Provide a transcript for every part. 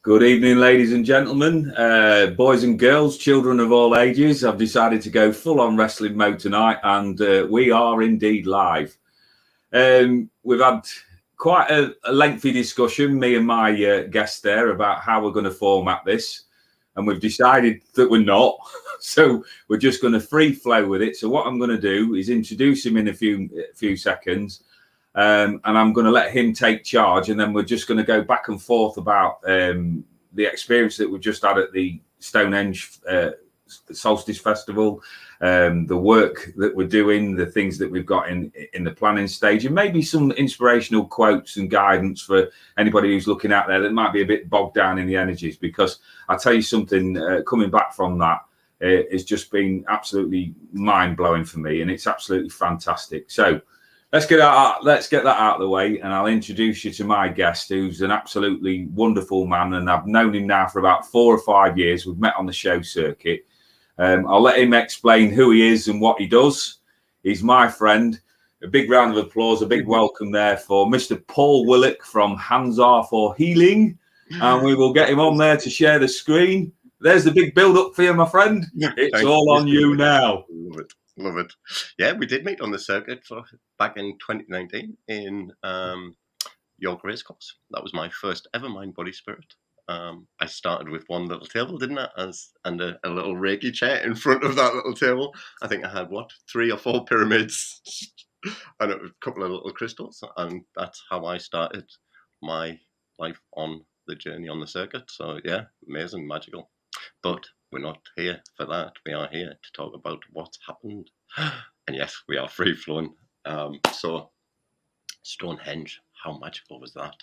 Good evening, ladies and gentlemen, boys and girls, children of all ages. I've decided to go full-on wrestling mode tonight, and we are indeed live. We've had quite a lengthy discussion, me and my guest there, about how we're going to format this, and we've decided that we're not. So we're just going to free flow with it. So what I'm going to do is introduce him in a few seconds. And I'm going to let him take charge, and then we're just going to go back and forth about the experience that we've just had at the Stonehenge Solstice Festival, the work that we're doing, the things that we've got in the planning stage, and maybe some inspirational quotes and guidance for anybody who's looking out there that might be a bit bogged down in the energies. Because I'll tell you something, coming back from that, it's just been absolutely mind-blowing for me, and it's absolutely fantastic. So let's get that out of the way, and I'll introduce you to my guest, who's an absolutely wonderful man, and I've known him now for about 4 or 5 years. We've met on the show circuit. I'll let him explain who he is and what he does. He's my friend. A big round of applause, a big welcome there for Mr. Paul Willcock from HandsR4healing, and we will get him on there to share the screen. There's the big build-up for you, my friend. It's all on you now. Love it. Yeah, we did meet on the circuit back in 2019 in your grace course. That was my first ever mind body spirit. I started with one little table, didn't I? And a little Reiki chair in front of that little table. I think I had 3 or 4 pyramids and a couple of little crystals, and that's how I started my life on the journey on the circuit. So yeah, amazing, magical. But we're not here for that. We are here to talk about what's happened. And yes, we are free-flowing. So Stonehenge, how magical was that?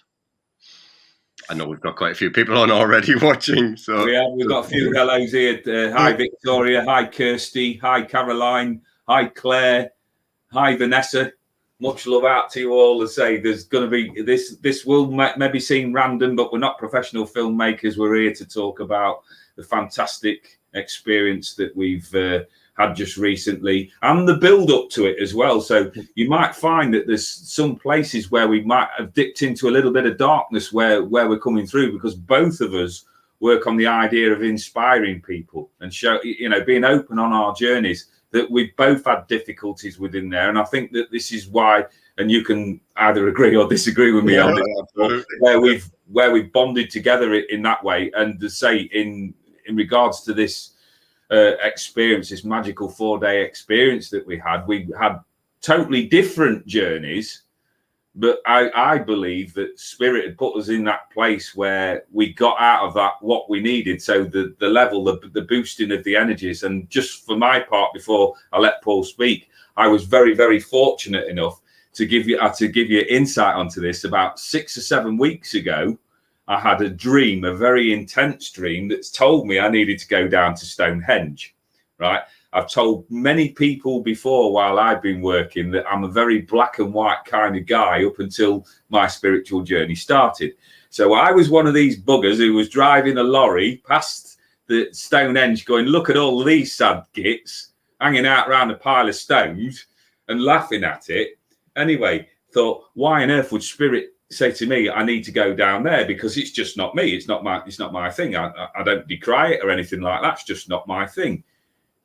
I know we've got quite a few people on already watching. So we've got a few hellos here. Hi, Victoria. Hi, Kirsty. Hi, Caroline. Hi, Claire. Hi, Vanessa. Much love out to you all. To say there's going to be this will maybe seem random, but we're not professional filmmakers. We're here to talk about the fantastic experience that we've had just recently, and the build up to it as well. So you might find that there's some places where we might have dipped into a little bit of darkness where we're coming through, because both of us work on the idea of inspiring people and show, being open on our journeys, that we've both had difficulties within there. And I think that this is why, and you can either agree or disagree with me on this, where we've bonded together in that way. And to say in regards to this experience, this magical 4-day experience that we had totally different journeys, but I believe that Spirit had put us in that place where we got out of that what we needed. So the level, the boosting of the energies. And just for my part, before I let Paul speak, I was very, very fortunate enough to give you insight onto this. About 6 or 7 weeks ago, I had a dream, a very intense dream, that's told me I needed to go down to Stonehenge, right? I've told many people before while I've been working that I'm a very black and white kind of guy up until my spiritual journey started. So I was one of these buggers who was driving a lorry past the Stonehenge going, look at all these sad gits hanging out around a pile of stones and laughing at it. Anyway, thought, why on earth would Spirit say to me, I need to go down there? Because it's just not me. It's not my thing. I don't decry it or anything like that. It's just not my thing.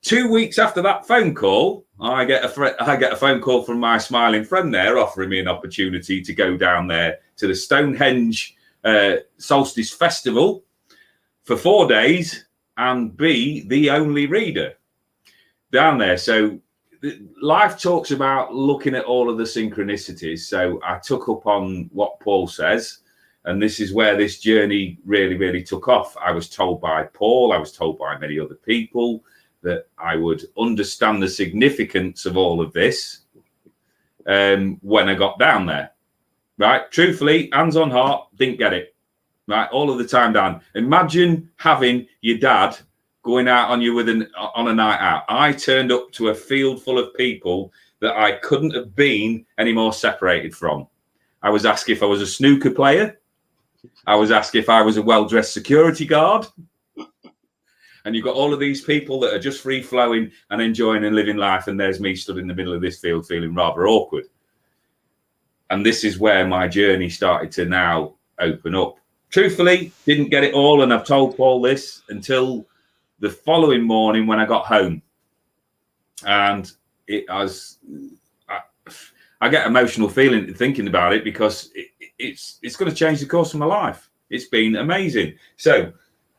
2 weeks after that phone call, I get a phone call from my smiling friend there, offering me an opportunity to go down there to the Stonehenge Solstice Festival for 4 days and be the only reader down there. So life talks about looking at all of the synchronicities. So I took up on what Paul says, and this is where this journey really, really took off. I was told by Paul, I was told by many other people, that I would understand the significance of all of this when I got down there, right? Truthfully, hands on heart, didn't get it, right? All of the time down. Imagine having your dad going out on you on a night out. I turned up to a field full of people that I couldn't have been any more separated from. I was asked if I was a snooker player. I was asked if I was a well-dressed security guard. And you've got all of these people that are just free-flowing and enjoying and living life, and there's me stood in the middle of this field feeling rather awkward. And this is where my journey started to now open up. truthfully, didn't get it all, and I've told Paul this until the following morning when I got home, and I get emotional feeling thinking about it, because it's going to change the course of my life. It's been amazing. So,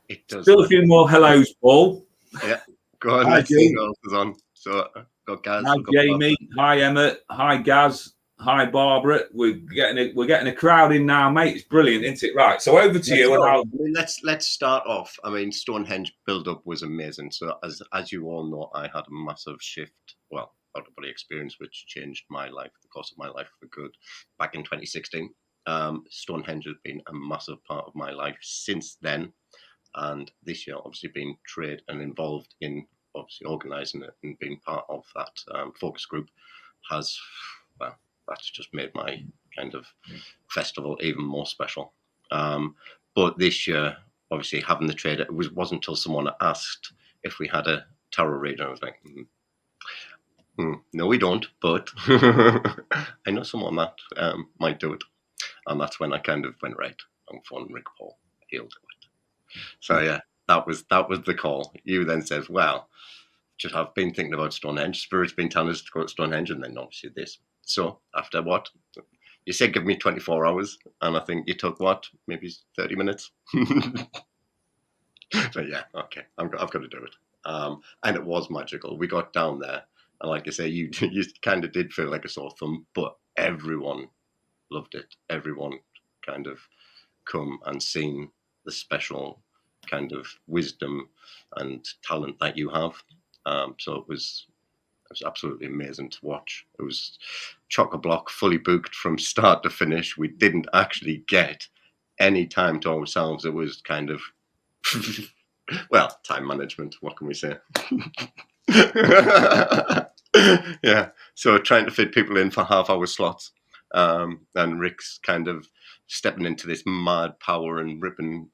it does. Still a few more hellos, Paul. Yeah, go on. Hi, Let's see who else is on. So, got Gaz. Hi, Jamie. Hi, Emma. Hi, Gaz. Hi, Barbara. We're getting a crowd in now, mate. It's brilliant, isn't it? Right. So over to you. And let's start off. I mean, Stonehenge build-up was amazing. So as you all know, I had a massive shift. Well, out-of-body experience, which changed my life, the course of my life for good, back in 2016. Stonehenge has been a massive part of my life since then, and this year, obviously, being trained and involved in obviously organising it and being part of that focus group has, well, that's just made my kind of festival even more special. But this year, obviously, having the trade, it wasn't until someone asked if we had a tarot reader. I was like, no, we don't, but I know someone that might do it. And that's when I kind of went, right, I'm phoning Rick Paul. He'll do it. So yeah, that was the call. You then said, well, just have been thinking about Stonehenge. Spirit's been telling us to go to Stonehenge, and then obviously this. So after what? You said give me 24 hours, and I think you took what? Maybe 30 minutes? But yeah, okay, I've got to do it. And it was magical. We got down there, and like I say, you kind of did feel like a sore thumb, but everyone loved it. Everyone kind of come and seen the special kind of wisdom and talent that you have. So it was absolutely amazing to watch. It was chock-a-block, fully booked from start to finish. We didn't actually get any time to ourselves. It was kind of, well, time management. What can we say? Yeah. So trying to fit people in for half-hour slots. And Rick's kind of stepping into this mad power and ripping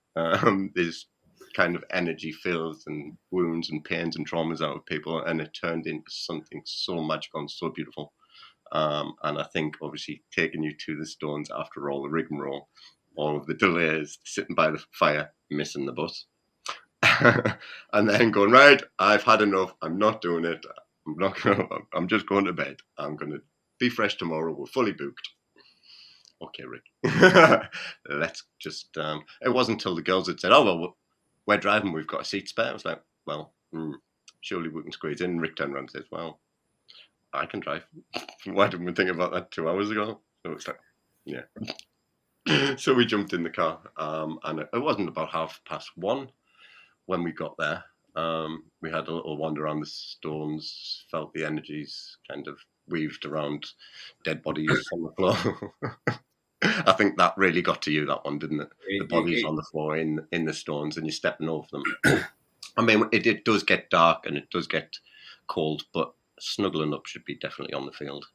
this kind of energy fields and wounds and pains and traumas out of people, and it turned into something so magical and so beautiful. And I think obviously taking you to the stones after all the rigmarole, all of the delays, sitting by the fire, missing the bus, and then going, right, I've had enough. I'm not doing it. I'm just going to bed. I'm going to be fresh tomorrow. We're fully booked. Okay, Rick. Let's just. It wasn't until the girls had said, "Oh well, we're driving. We've got a seat spare." I was like, "Well, surely we can squeeze in." And Rick turned around and says, "Well, I can drive. Why didn't we think about that 2 hours ago?" So it's like, yeah. So we jumped in the car, and it wasn't about 1:30 when we got there. We had a little wander around the stones, felt the energies kind of weaved around dead bodies on the floor. I think that really got to you, that one, didn't it? The bodies on the floor in the stones, and you're stepping over them. I mean, it does get dark and it does get cold, but snuggling up should be definitely on the field.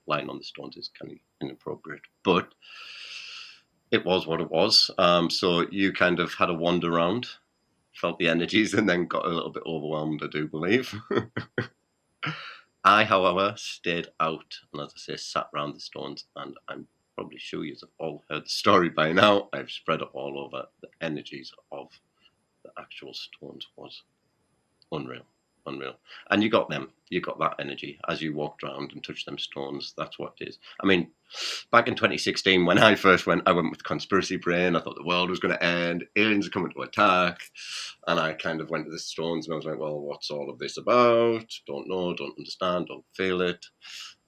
Lying on the stones is kind of inappropriate, but it was what it was. So you kind of had a wander around, felt the energies, and then got a little bit overwhelmed, I do believe. I, however, stayed out and, as I say, sat around the stones, and I'm probably sure you've all heard the story by now. I've spread it all over. The energies of the actual stones was unreal. And you got them. You got that energy as you walked around and touched them stones. That's what it is. I mean, back in 2016, when I first went, I went with conspiracy brain. I thought the world was going to end. Aliens are coming to attack. And I kind of went to the stones and I was like, well, what's all of this about? Don't know, don't understand, don't feel it.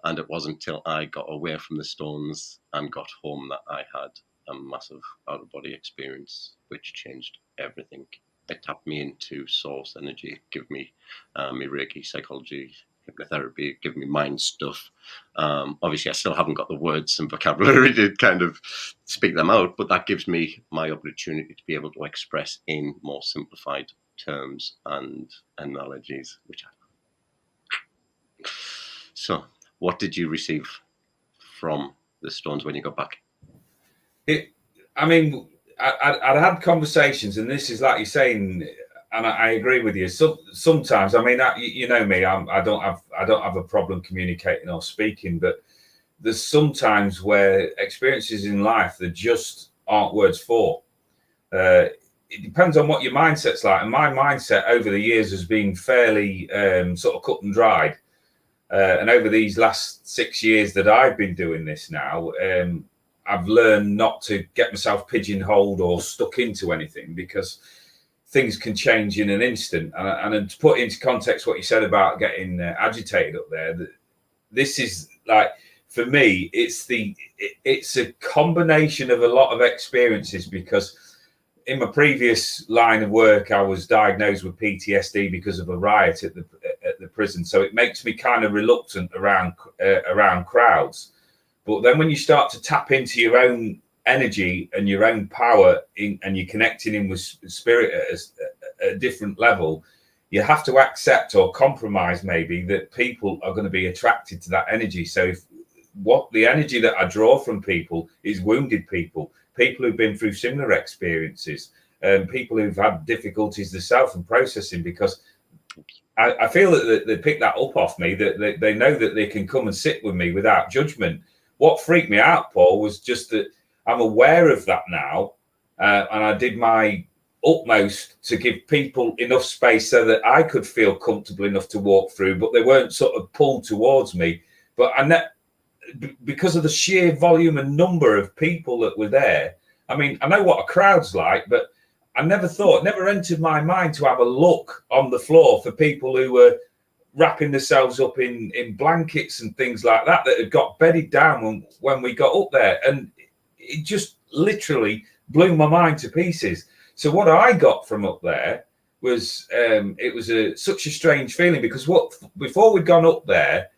And it wasn't until I got away from the stones and got home that I had a massive out-of-body experience, which changed everything. It tapped me into source energy, give me my Reiki, psychology, hypnotherapy, give me mind stuff. Obviously, I still haven't got the words and vocabulary to kind of speak them out, but that gives me my opportunity to be able to express in more simplified terms and analogies, which I... So, what did you receive from the stones when you got back? I mean, I'd had conversations, and this is like you're saying, and I agree with you. Sometimes, I mean, you know me, I don't have a problem communicating or speaking, but there's sometimes where experiences in life that just aren't words for. It depends on what your mindset's like. And my mindset over the years has been fairly sort of cut and dried. And over these last 6 years that I've been doing this now, I've learned not to get myself pigeonholed or stuck into anything, because things can change in an instant. And to put into context what you said about getting agitated up there, this is like, for me, it's a combination of a lot of experiences, because in my previous line of work, I was diagnosed with PTSD because of a riot at the prison. So it makes me kind of reluctant around crowds. But then when you start to tap into your own energy and your own power and you're connecting in with spirit at a different level, you have to accept or compromise maybe that people are going to be attracted to that energy. So what the energy that I draw from people is wounded people who've been through similar experiences, people who've had difficulties themselves in processing, because I feel that they pick that up off me, that they know that they can come and sit with me without judgment. What freaked me out, Paul, was just that I'm aware of that now, and I did my utmost to give people enough space so that I could feel comfortable enough to walk through, but they weren't sort of pulled towards me. But because of the sheer volume and number of people that were there, I mean, I know what a crowd's like, but I never entered my mind to have a look on the floor for people who were wrapping themselves up in blankets and things like that had got bedded down when we got up there. And it just literally blew my mind to pieces. So what I got from up there was, it was such a strange feeling, because before we'd gone up there,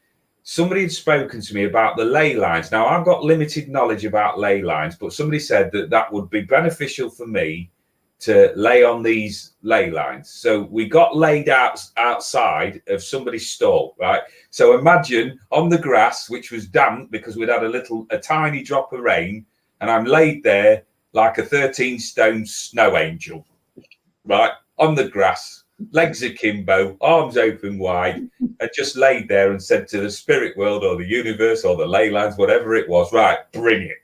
somebody had spoken to me about the ley lines. Now, I've got limited knowledge about ley lines, but somebody said that would be beneficial for me to lay on these ley lines. So we got laid outside of somebody's stall, right? So imagine on the grass, which was damp because we'd had a tiny drop of rain, and I'm laid there like a 13-stone snow angel, right? On the grass, legs akimbo, arms open wide, and just laid there and said to the spirit world or the universe or the ley lines, whatever it was, right, bring it.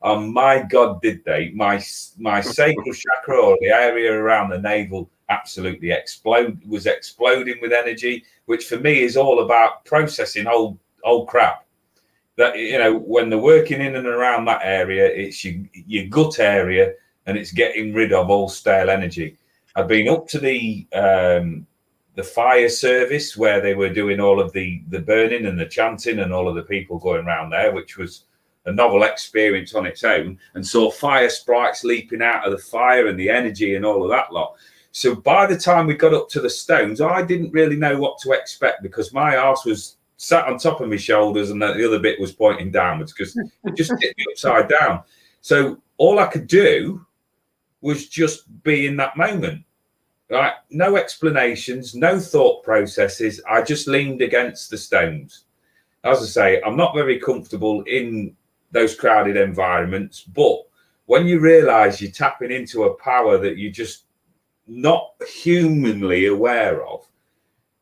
My God, did they. My sacral chakra, or the area around the navel, absolutely was exploding with energy, which for me is all about processing old crap. That, you know, when they're working in and around that area, it's your gut area, and it's getting rid of all stale energy. I've been up to the fire service where they were doing all of the burning and the chanting and all of the people going around there, which was a novel experience on its own, and saw fire sprites leaping out of the fire and the energy and all of that lot. So by the time we got up to the stones, I didn't really know what to expect, because my arse was sat on top of my shoulders and the other bit was pointing downwards, because it just hit me upside down. So all I could do was just be in that moment, right? No explanations, no thought processes. I just leaned against the stones. As I say, I'm not very comfortable in those crowded environments, but when you realize you're tapping into a power that you're just not humanly aware of,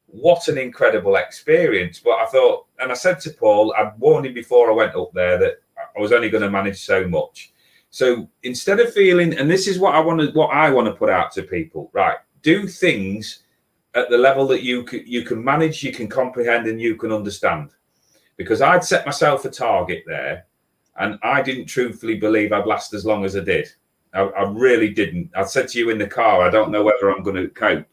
what an incredible experience. But I thought, and I said to Paul, I'd warned him before I went up there that I was only going to manage so much. So instead of feeling, and this is what I want to put out to people, right? Do things at the level that you can manage, you can comprehend, and you can understand. Because I'd set myself a target there, and I didn't truthfully believe I'd last as long as I did. I really didn't. I said to you in the car, I don't know whether I'm going to cope.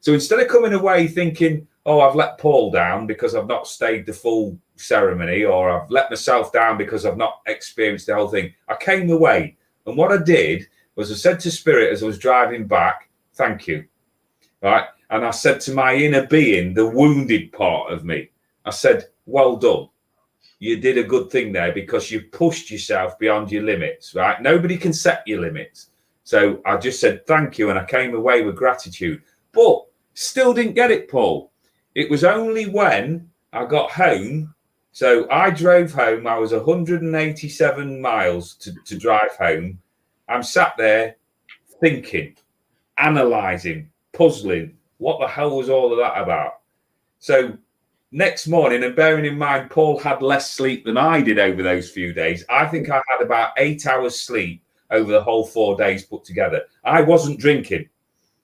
So instead of coming away thinking, oh, I've let Paul down because I've not stayed the full ceremony, or I've let myself down because I've not experienced the whole thing, I came away. And what I did was I said to Spirit as I was driving back, thank you. Right. And I said to my inner being, the wounded part of me, I said, well done. You did a good thing there, because you pushed yourself beyond your limits, right? Nobody can set your limits. So I just said, thank you. And I came away with gratitude, but still didn't get it, Paul. It was only when I got home. So I drove home. I was 187 miles to drive home. I'm sat there thinking, analysing, puzzling. What the hell was all of that about? So next morning, and bearing in mind Paul had less sleep than I did over those few days, I think I had about 8 hours sleep over the whole 4 days put together. I wasn't drinking,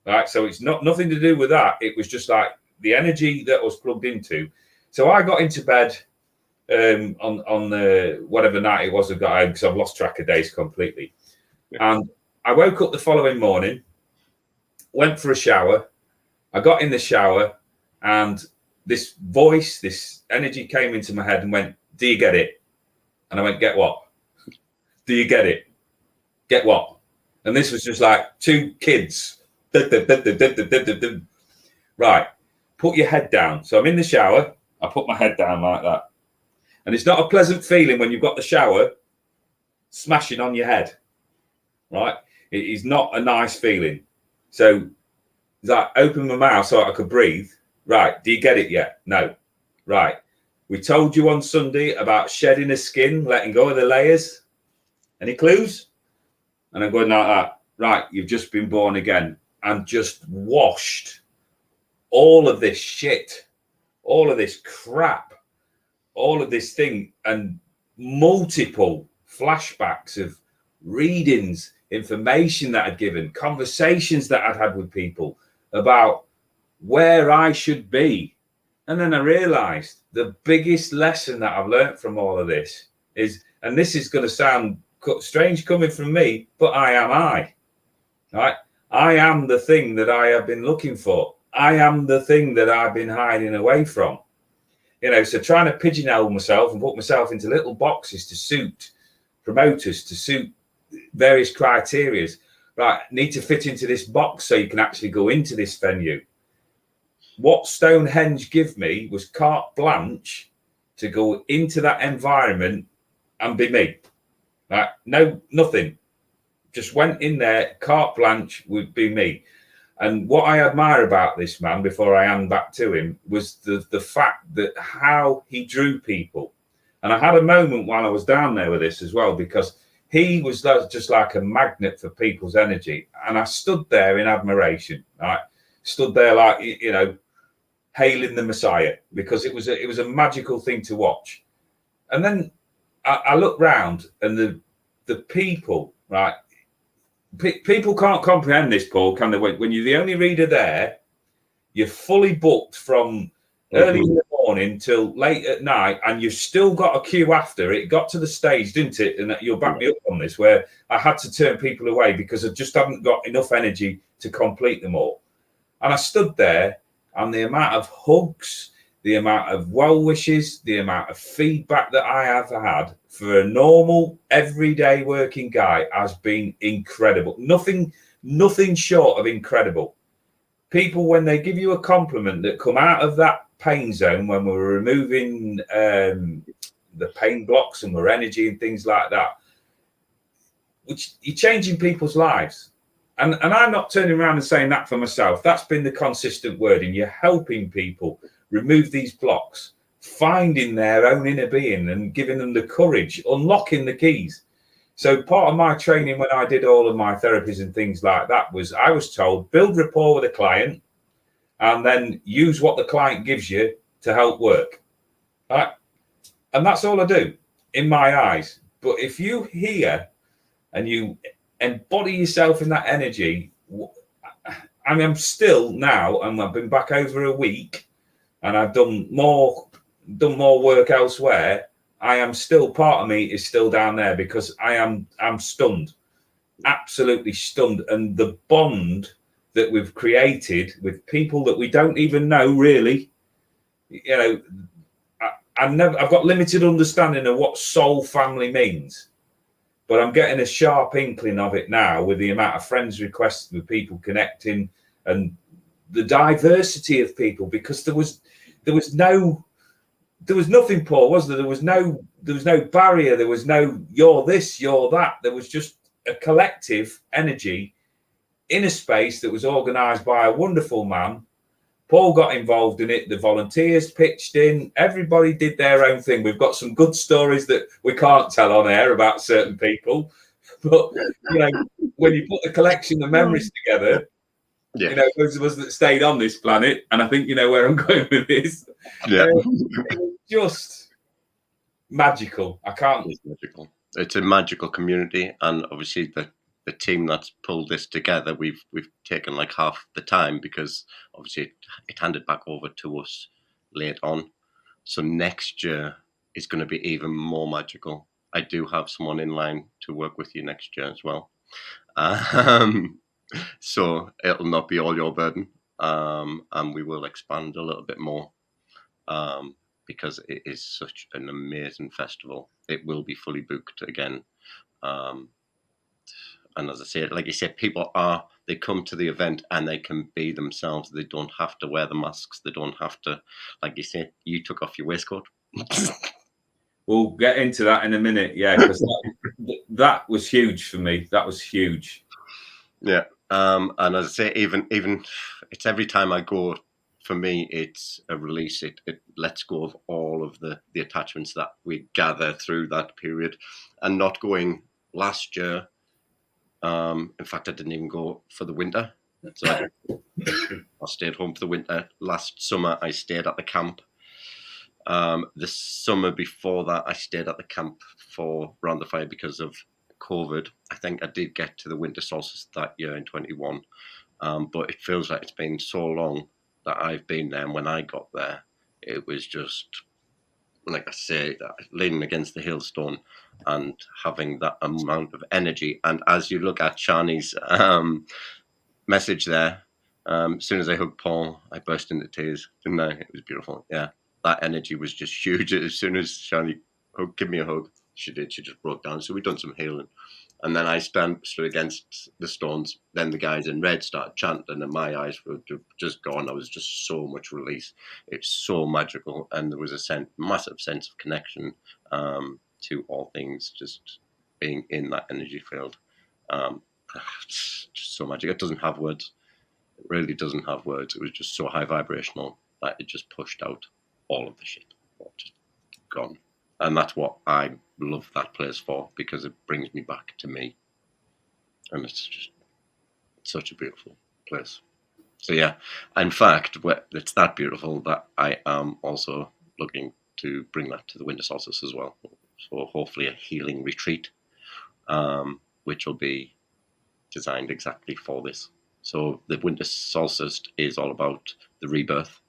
right? So it's nothing to do with that. It was just like the energy that I was plugged into. So I got into bed on the whatever night it was I got home, because I've lost track of days completely. And I woke up the following morning, went for a shower. I got in the shower, and this voice, this energy came into my head and went, "Do you get it?" And I went, "Get what? Do you get it? Get what?" And this was just like two kids. Right, put your head down. So I'm in the shower. I put my head down like that. And it's not a pleasant feeling when you've got the shower smashing on your head, right? It is not a nice feeling. So I opened my mouth so I could breathe. Right, do you get it yet? No. Right. We told you on Sunday about shedding a skin, letting go of the layers. Any clues? And I'm going like that. Right, you've just been born again, and just washed all of this shit, all of this crap, all of this thing, and multiple flashbacks of readings, information that I'd given, conversations that I'd had with people about where I should be. And then I realized the biggest lesson that I've learned from all of this is, and this is going to sound strange coming from me, but I am I, right? I am the thing that I have been looking for. I am the thing that I've been hiding away from. You know, so trying to pigeonhole myself and put myself into little boxes to suit promoters, to suit various criterias. Right, need to fit into this box so you can actually go into this venue. What Stonehenge gave me was carte blanche to go into that environment and be me. Right? No, nothing. Just went in there, carte blanche would be me. And what I admire about this man, before I hand back to him, was the fact that how he drew people. And I had a moment while I was down there with this as well, because he was just like a magnet for people's energy. And I stood there in admiration, right? Stood there like, you know, hailing the Messiah, because it was a magical thing to watch. And then I looked round, and the people, right? People can't comprehend this, Paul, can they? When you're the only reader there, you're fully booked from early in the morning till late at night, and you've still got a queue after. It got to the stage, didn't it? And you'll back me up on this, where I had to turn people away because I just haven't got enough energy to complete them all. And I stood there, and the amount of hugs, the amount of well wishes, the amount of feedback that I have had for a normal, everyday working guy has been incredible. Nothing short of incredible. People, when they give you a compliment, that come out of that pain zone, when we're removing the pain blocks and we're energy and things like that, which you're changing people's lives. And I'm not turning around and saying that for myself. That's been the consistent wording. You're helping people remove these blocks, finding their own inner being and giving them the courage, unlocking the keys. So part of my training when I did all of my therapies and things like that was, I was told, build rapport with a client and then use what the client gives you to help work. Right? And that's all I do in my eyes. But if you hear and you embody yourself in that energy, I mean, I'm still now, and I've been back over a week, and I've done more work elsewhere. I am still, part of me is still down there, because I'm stunned, absolutely stunned. And the bond that we've created with people that we don't even know, really, you know, I've got limited understanding of what soul family means, but I'm getting a sharp inkling of it now with the amount of friends requests, with people connecting, and the diversity of people, because there was nothing, Paul, was there? There was no barrier. There was no you're this, you're that. There was just a collective energy in a space that was organized by a wonderful man. Paul got involved in it. The volunteers pitched in. Everybody did their own thing. We've got some good stories that we can't tell on air about certain people, but you know, when you put the collection of memories together, yeah. You know, those of us that stayed on this planet, and I think you know where I'm going with this. Yeah, it was just magical. I can't. It's magical. It's a magical community, and obviously the team that's pulled this together, we've taken like half the time because obviously it handed back over to us late on. So next year is going to be even more magical. I do have someone in line to work with you next year as well. So it'll not be all your burden, and we will expand a little bit more, because it is such an amazing festival. It will be fully booked again. And as I said, like you said, they come to the event and they can be themselves. They don't have to wear the masks. They don't have to, like you said, you took off your waistcoat. We'll get into that in a minute. Yeah, because that was huge for me. That was huge. Yeah. And as I say, even it's every time I go, for me, it's a release. It lets go of all of the attachments that we gather through that period, and not going last year. In fact, I didn't even go for the winter. So I stayed home for the winter. Last summer, I stayed at the camp. The summer before that, I stayed at the camp for around the fire because of COVID. I think I did get to the winter solstice that year in 21. But it feels like it's been so long that I've been there. And when I got there, it was just, like I say, leaning against the hailstone and having that amount of energy. And as you look at Shani's message there, as soon as I hugged Paul, I burst into tears, didn't I? It was beautiful. Yeah, that energy was just huge. As soon as Shani gave me a hug, she did. She just broke down. So we've done some healing. And then I stood against the stones. Then the guys in red started chanting, and my eyes were just gone. I was just so much release. It's so magical, and there was a massive sense of connection to all things, just being in that energy field. It's just so magic. It doesn't have words. It really doesn't have words. It was just so high vibrational that it just pushed out all of the shit. Just gone. And that's what I love that place for, because it brings me back to me. And it's such a beautiful place. So yeah, in fact, it's that beautiful that I am also looking to bring that to the winter solstice as well. So hopefully a healing retreat, which will be designed exactly for this. So the winter solstice is all about the rebirth,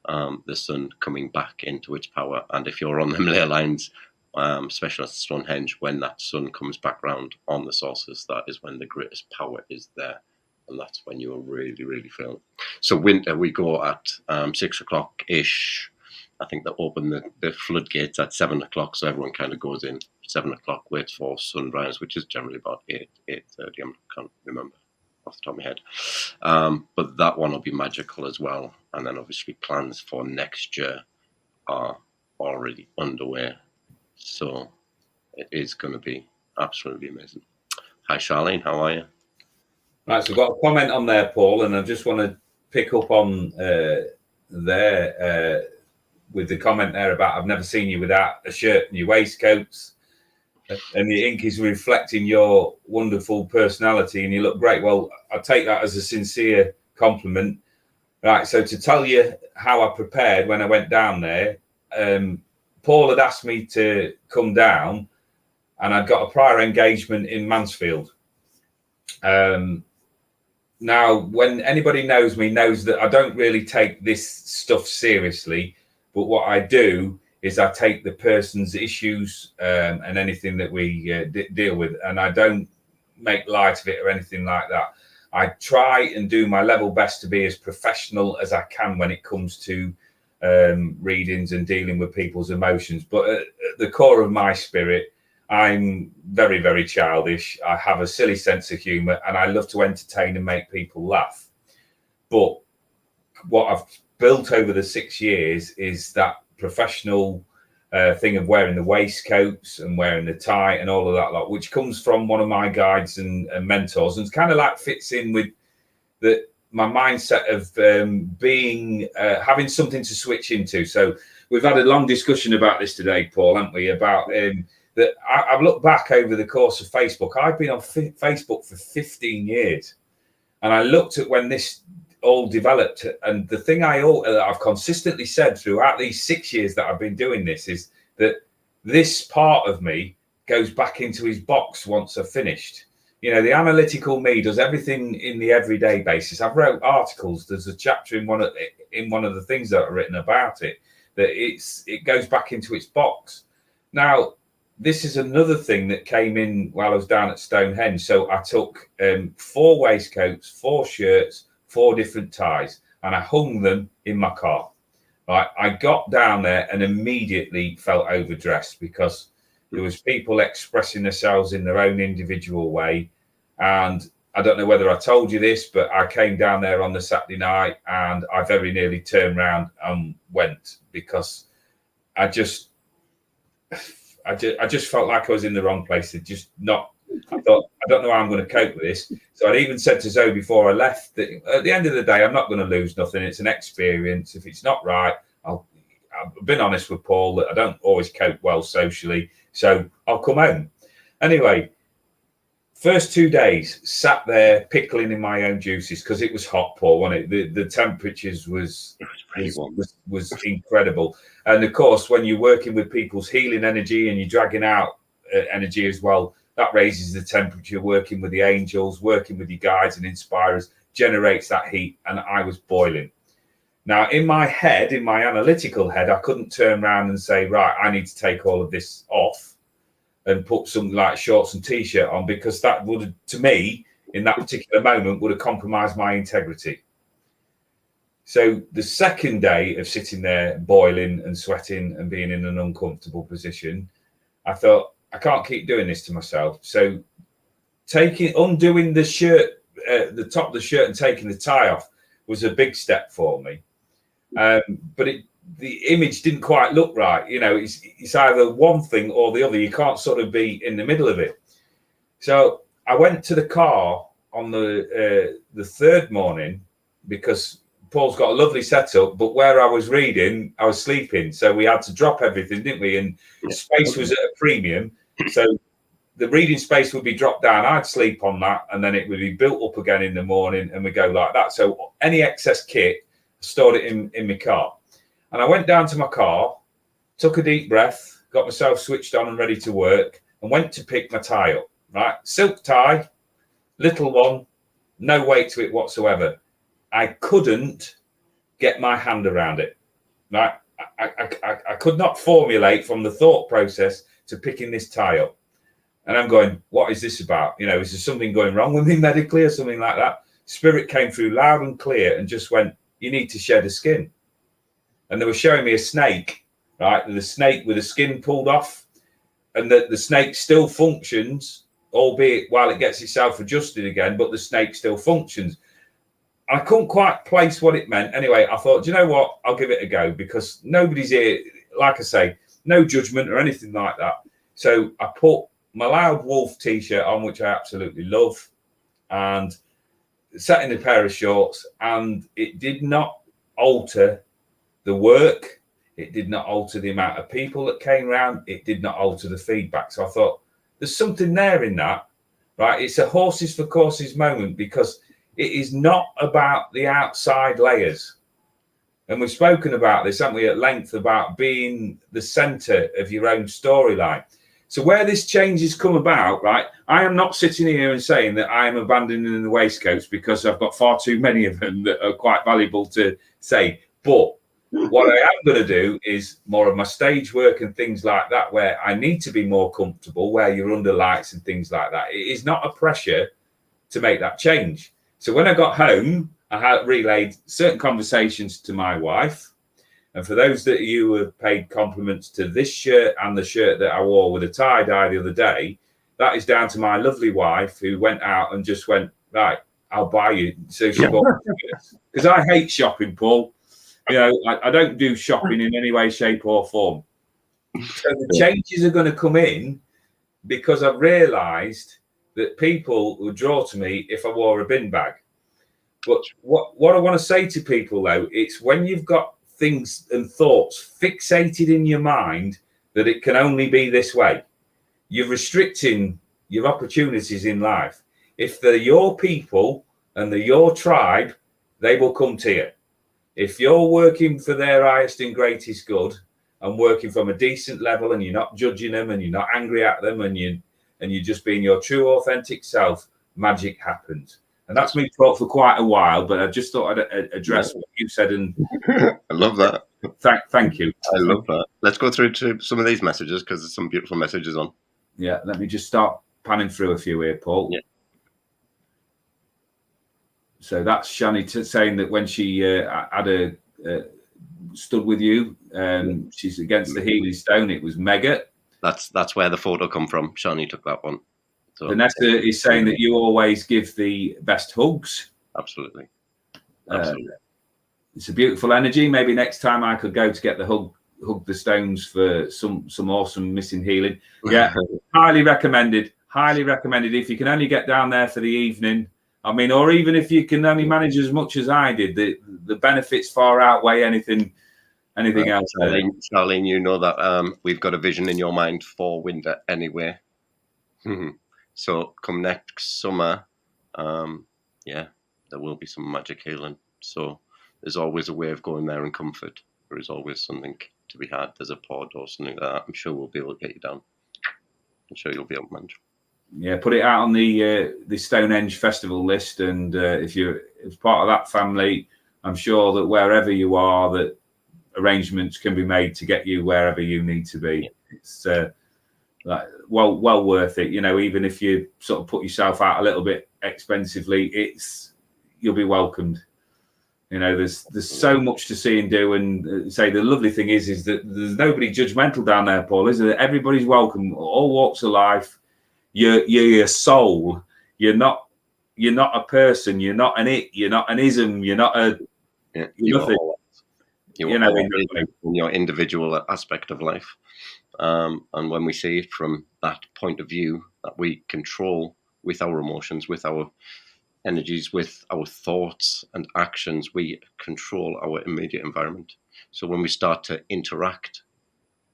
the sun coming back into its power. And if you're on the ley lines, especially at Stonehenge, when that sun comes back round on the solstice, that is when the greatest power is there. And that's when you'll really, really feel it. So winter, we go at 6 o'clock-ish. I think they open the floodgates at 7 o'clock, so everyone kind of goes in 7 o'clock, waits for sunrise, which is generally about 8:30. I can't remember off the top of my head. But that one will be magical as well. And then obviously plans for next year are already underway. So it is going to be absolutely amazing. Hi, Charlene. How are you? Right, so we've got a comment on there, Paul, and I just want to pick up on there with the comment there about I've never seen you without a shirt and your waistcoats, and the ink is reflecting your wonderful personality, and you look great. Well, I take that as a sincere compliment. Right, so to tell you how I prepared when I went down there, Paul had asked me to come down, and I'd got a prior engagement in Mansfield. Now, when anybody knows me knows that I don't really take this stuff seriously, but what I do is I take the person's issues and anything that we deal with, and I don't make light of it or anything like that. I try and do my level best to be as professional as I can when it comes to readings and dealing with people's emotions. But at the core of my spirit, I'm very, very childish. I have a silly sense of humor, and I love to entertain and make people laugh. But what I've built over the 6 years is that professional thing of wearing the waistcoats and wearing the tie and all of that lot, which comes from one of my guides and mentors, and it's kind of like fits in with my mindset of being having something to switch into. So we've had a long discussion about this today, Paul, haven't we? About that I've looked back over the course of Facebook. I've been on Facebook for 15 years, and I looked at when this all developed, and the thing I've consistently said throughout these 6 years that I've been doing this is that this part of me goes back into his box once I've finished. You know, the analytical me does everything in the everyday basis. I've wrote articles. There's a chapter in one of the things that I've written about it, that it goes back into its box. Now, this is another thing that came in while I was down at Stonehenge. So I took 4 waistcoats, 4 shirts, 4 different ties, and I hung them in my car. Right, I got down there and immediately felt overdressed because there was people expressing themselves in their own individual way. And I don't know whether I told you this, but I came down there on the Saturday night and I very nearly turned around and went because I just felt like I was in the wrong place. I thought, I don't know how I'm going to cope with this. So I'd even said to Zoe before I left that at the end of the day, I'm not going to lose nothing. It's an experience. If it's not right, I've been honest with Paul that I don't always cope well socially. So I'll come home. Anyway, first 2 days, sat there pickling in my own juices because it was hot, Paul, wasn't it? The temperatures was incredible. And of course, when you're working with people's healing energy and you're dragging out energy as well, that raises the temperature. Working with the angels, working with your guides and inspirers generates that heat. And I was boiling. Now, in my head, in my analytical head, I couldn't turn around and say, right, I need to take all of this off and put something like shorts and t-shirt on, because that would, to me, in that particular moment, would have compromised my integrity. So the second day of sitting there boiling and sweating and being in an uncomfortable position, I thought, I can't keep doing this to myself. So undoing the shirt, the top of the shirt and taking the tie off was a big step for me. But the image didn't quite look right. You know, it's either one thing or the other. You can't sort of be in the middle of it. So I went to the car on the third morning because Paul's got a lovely setup, but where I was reading, I was sleeping. So we had to drop everything, didn't we? And space was at a premium. So the reading space would be dropped down. I'd sleep on that, and then it would be built up again in the morning, and we go like that. So any excess kit, stored it in my car. And I went down to my car, took a deep breath, got myself switched on and ready to work, and went to pick my tie up, right? Silk tie, little one, no weight to it whatsoever. I couldn't get my hand around it, right? I could not formulate from the thought process to picking this tie up. And I'm going, what is this about? You know, is there something going wrong with me medically or something like that? Spirit came through loud and clear and just went, you need to shed a skin. And they were showing me a snake, right? The snake with the skin pulled off, and the snake still functions, albeit while it gets itself adjusted again, but the snake still functions. I couldn't quite place what it meant. Anyway, I thought, do you know what? I'll give it a go, because nobody's here. Like I say, no judgment or anything like that. So I put my Loud Wolf t-shirt on, which I absolutely love, and sat in a pair of shorts, and it did not alter the work. It did not alter the amount of people that came around. It did not alter the feedback. So I thought, there's something there in that, right? It's a horses for courses moment, because it is not about the outside layers. And we've spoken about this, haven't we, at length, about being the center of your own storyline. So where this change has come about, right, I am not sitting here and saying that I am abandoning the waistcoats, because I've got far too many of them that are quite valuable to say. But what I am going to do is more of my stage work and things like that, where I need to be more comfortable, where you're under lights and things like that. It is not a pressure to make that change. So when I got home, I had relayed certain conversations to my wife. And for those that you have paid compliments to this shirt and the shirt that I wore with a tie-dye the other day, that is down to my lovely wife, who went out and just went, right, I'll buy you. So she bought shirts. Because I hate shopping, Paul. You know, I don't do shopping in any way, shape or form. So the changes are going to come in, because I've realised that people would draw to me if I wore a bin bag. But what I want to say to people, though, it's when you've got things and thoughts fixated in your mind that it can only be this way, you're restricting your opportunities in life. If they're your people and they're your tribe, they will come to you. If you're working for their highest and greatest good and working from a decent level, and you're not judging them, and you're not angry at them, and you're just being your true, authentic self, magic happens. And that's me talk for quite a while, but I just thought I'd address what you said. And I love that. Thank you. I love that. Let's go through to some of these messages, because there's some beautiful messages on. Yeah, let me just start panning through a few here, Paul. Yeah. So that's Shani saying that when she had stood with you, she's against the healing stone. It was mega. That's where the photo come from. Shani took that one. So Vanessa is saying that you always give the best hugs. Absolutely. It's a beautiful energy. Maybe next time I could go to get the hug the stones for some awesome missing healing. Yeah, highly recommended. Highly recommended. If you can only get down there for the evening, I mean, or even if you can only manage as much as I did, the benefits far outweigh anything else. Charlene, you know that we've got a vision in your mind for winter anyway. So come next summer, yeah, there will be some magic healing. So there's always a way of going there in comfort. There is always something to be had. There's a pod or something like that. I'm sure we'll be able to get you down. I'm sure you'll be able to manage. Yeah, put it out on the Stonehenge festival list, and if you're part of that family, I'm sure that wherever you are, that arrangements can be made to get you wherever you need to be. Yeah. It's well worth it. You know, even if you sort of put yourself out a little bit expensively, you'll be welcomed. You know, there's so much to see and do, and say the lovely thing is that there's nobody judgmental down there, Paul, is there? Everybody's welcome, all walks of life. You're your soul. You're not a person. You're not an it. You're not an ism. You're not a. Yeah, you're nothing. You know, in your individual aspect of life, and when we see it from that point of view, that we control with our emotions, with our energies, with our thoughts and actions, we control our immediate environment. So when we start to interact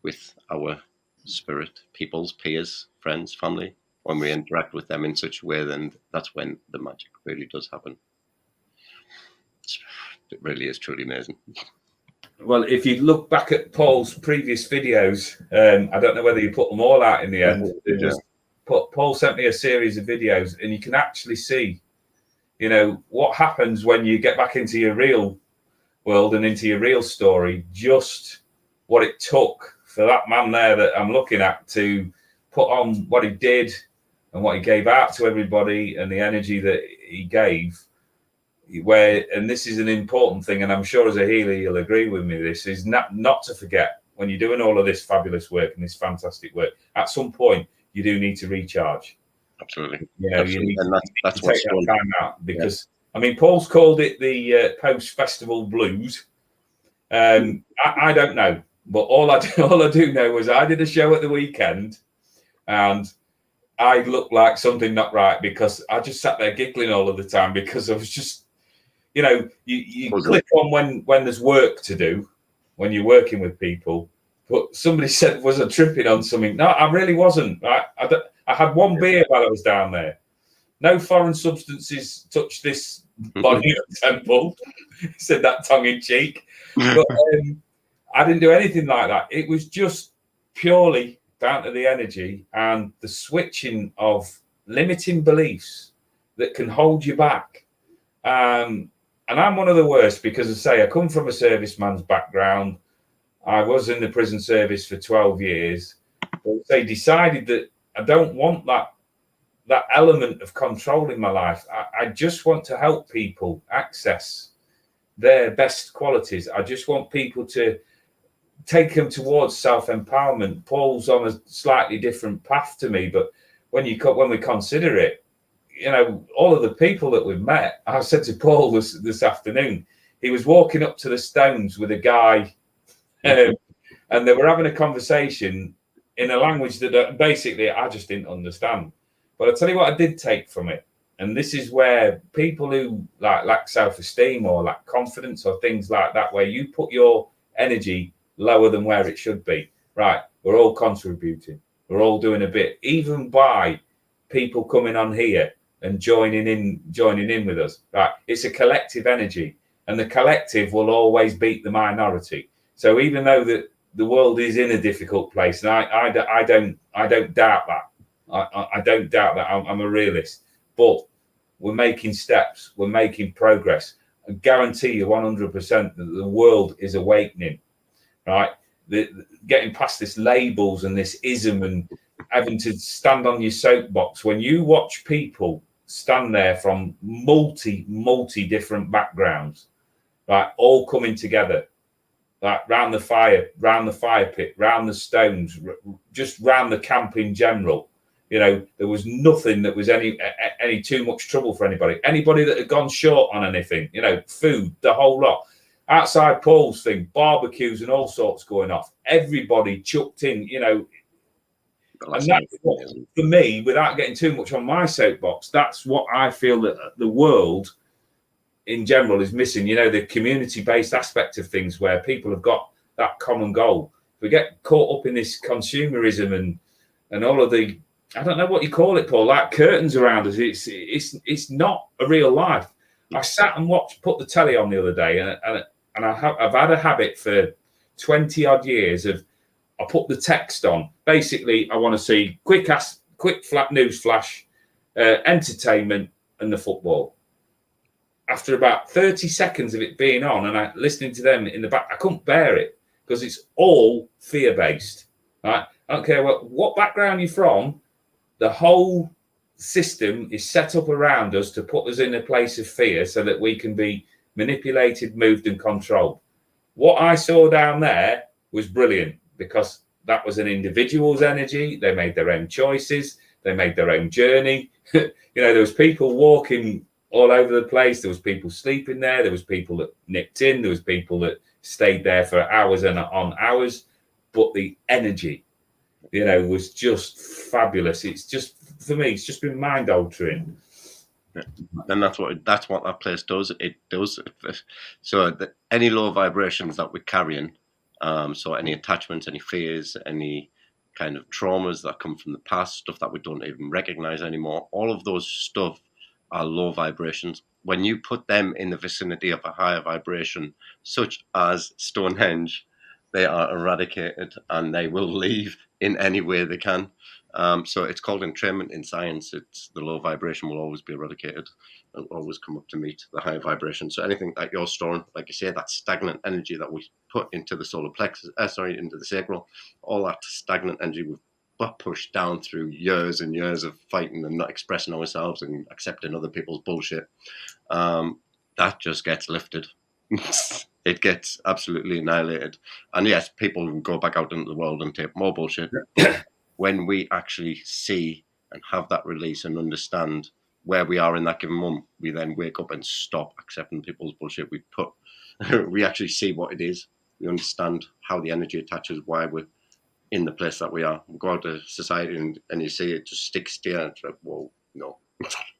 with our spirit, people's peers, friends, family, when we interact with them in such a way, then that's when the magic really does happen. It really is truly amazing. Well, if you look back at Paul's previous videos, I don't know whether you put them all out in the end. Paul sent me a series of videos, and you can actually see, you know, what happens when you get back into your real world and into your real story, just what it took for that man there that I'm looking at to put on what he did and what he gave out to everybody, and the energy that he gave. And this is an important thing, and I'm sure as a healer you'll agree with me, this is not to forget, when you're doing all of this fabulous work and this fantastic work, at some point you do need to recharge. Absolutely. You know, absolutely. you need that's to take that time out, because I mean, Paul's called it the post-festival blues. I don't know, but all I do know was I did a show at the weekend, and I looked like something not right, because I just sat there giggling all of the time, because I was just, you know, you click on when there's work to do, when you're working with people. But somebody said, was I tripping on something? No, I really wasn't. I had one beer while I was down there. No foreign substances touched this body of the temple. Said that tongue in cheek. But I didn't do anything like that. It was just purely down to the energy and the switching of limiting beliefs that can hold you back. And I'm one of the worst, because, as I say, I come from a serviceman's background. I was in the prison service for 12 years. But they decided that I don't want that element of control in my life. I just want to help people access their best qualities. I just want people to take them towards self-empowerment. Paul's on a slightly different path to me, but when we consider it, you know, all of the people that we've met, I said to Paul this afternoon, he was walking up to the stones with a guy, and they were having a conversation in a language that basically I just didn't understand. But I'll tell you what I did take from it. And this is where people who lack self-esteem or lack confidence or things like that, where you put your energy lower than where it should be. Right. We're all contributing. We're all doing a bit, even by people coming on here and joining in with us. Right. It's a collective energy, and the collective will always beat the minority. So even though that the world is in a difficult place, and I don't doubt that. I don't doubt that. I'm a realist, but we're making steps, we're making progress. I guarantee you 100% that the world is awakening, right? Getting past this labels and this ism and having to stand on your soapbox. When you watch people stand there from multi different backgrounds, right, all coming together, like round the fire pit, round the stones, just round the camp in general. You know, there was nothing that was any too much trouble for anybody. Anybody that had gone short on anything, you know, food, the whole lot. Outside Paul's thing, barbecues and all sorts going off. Everybody chucked in, you know. And that's what, for me, without getting too much on my soapbox, that's what I feel that the world in general is missing. You know, the community-based aspect of things where people have got that common goal. We get caught up in this consumerism and all of the, I don't know what you call it, Paul, like curtains around us. It's not a real life. I sat and put the telly on the other day, and I've had a habit for 20 odd years of, I put the text on. Basically, I want to see quick flat news flash, entertainment, and the football. After about 30 seconds of it being on, and I listening to them in the back, I couldn't bear it because it's all fear-based. Right? I don't care what background you're from. The whole system is set up around us to put us in a place of fear so that we can be manipulated, moved, and controlled. What I saw down there was brilliant because that was an individual's energy. They made their own choices. They made their own journey. You know, there was people walking all over the place. There was people sleeping there. There was people that nipped in. There was people that stayed there for hours and on hours. But the energy, you know, was just fabulous. It's just, for me, it's just been mind altering. Yeah. And that's what that place does. It does. So any low vibrations that we're carrying, so any attachments, any fears, any kind of traumas that come from the past, stuff that we don't even recognize anymore, all of those stuff are low vibrations. When you put them in the vicinity of a higher vibration, such as Stonehenge, they are eradicated and they will leave in any way they can. So it's called entrainment in science. It's the low vibration will always be eradicated. It'll always come up to meet the high vibration. So anything that you're storing, like you say, that stagnant energy that we put into the solar plexus, into the sacral, all that stagnant energy we've pushed down through years and years of fighting and not expressing ourselves and accepting other people's bullshit, that just gets lifted. It gets absolutely annihilated. And yes, people will go back out into the world and take more bullshit. When we actually see and have that release and understand where we are in that given moment, we then wake up and stop accepting people's bullshit. We actually see what it is. We understand how the energy attaches, why we're in the place that we are. We go out to society and you see it just sticks to you and it's like, whoa, no.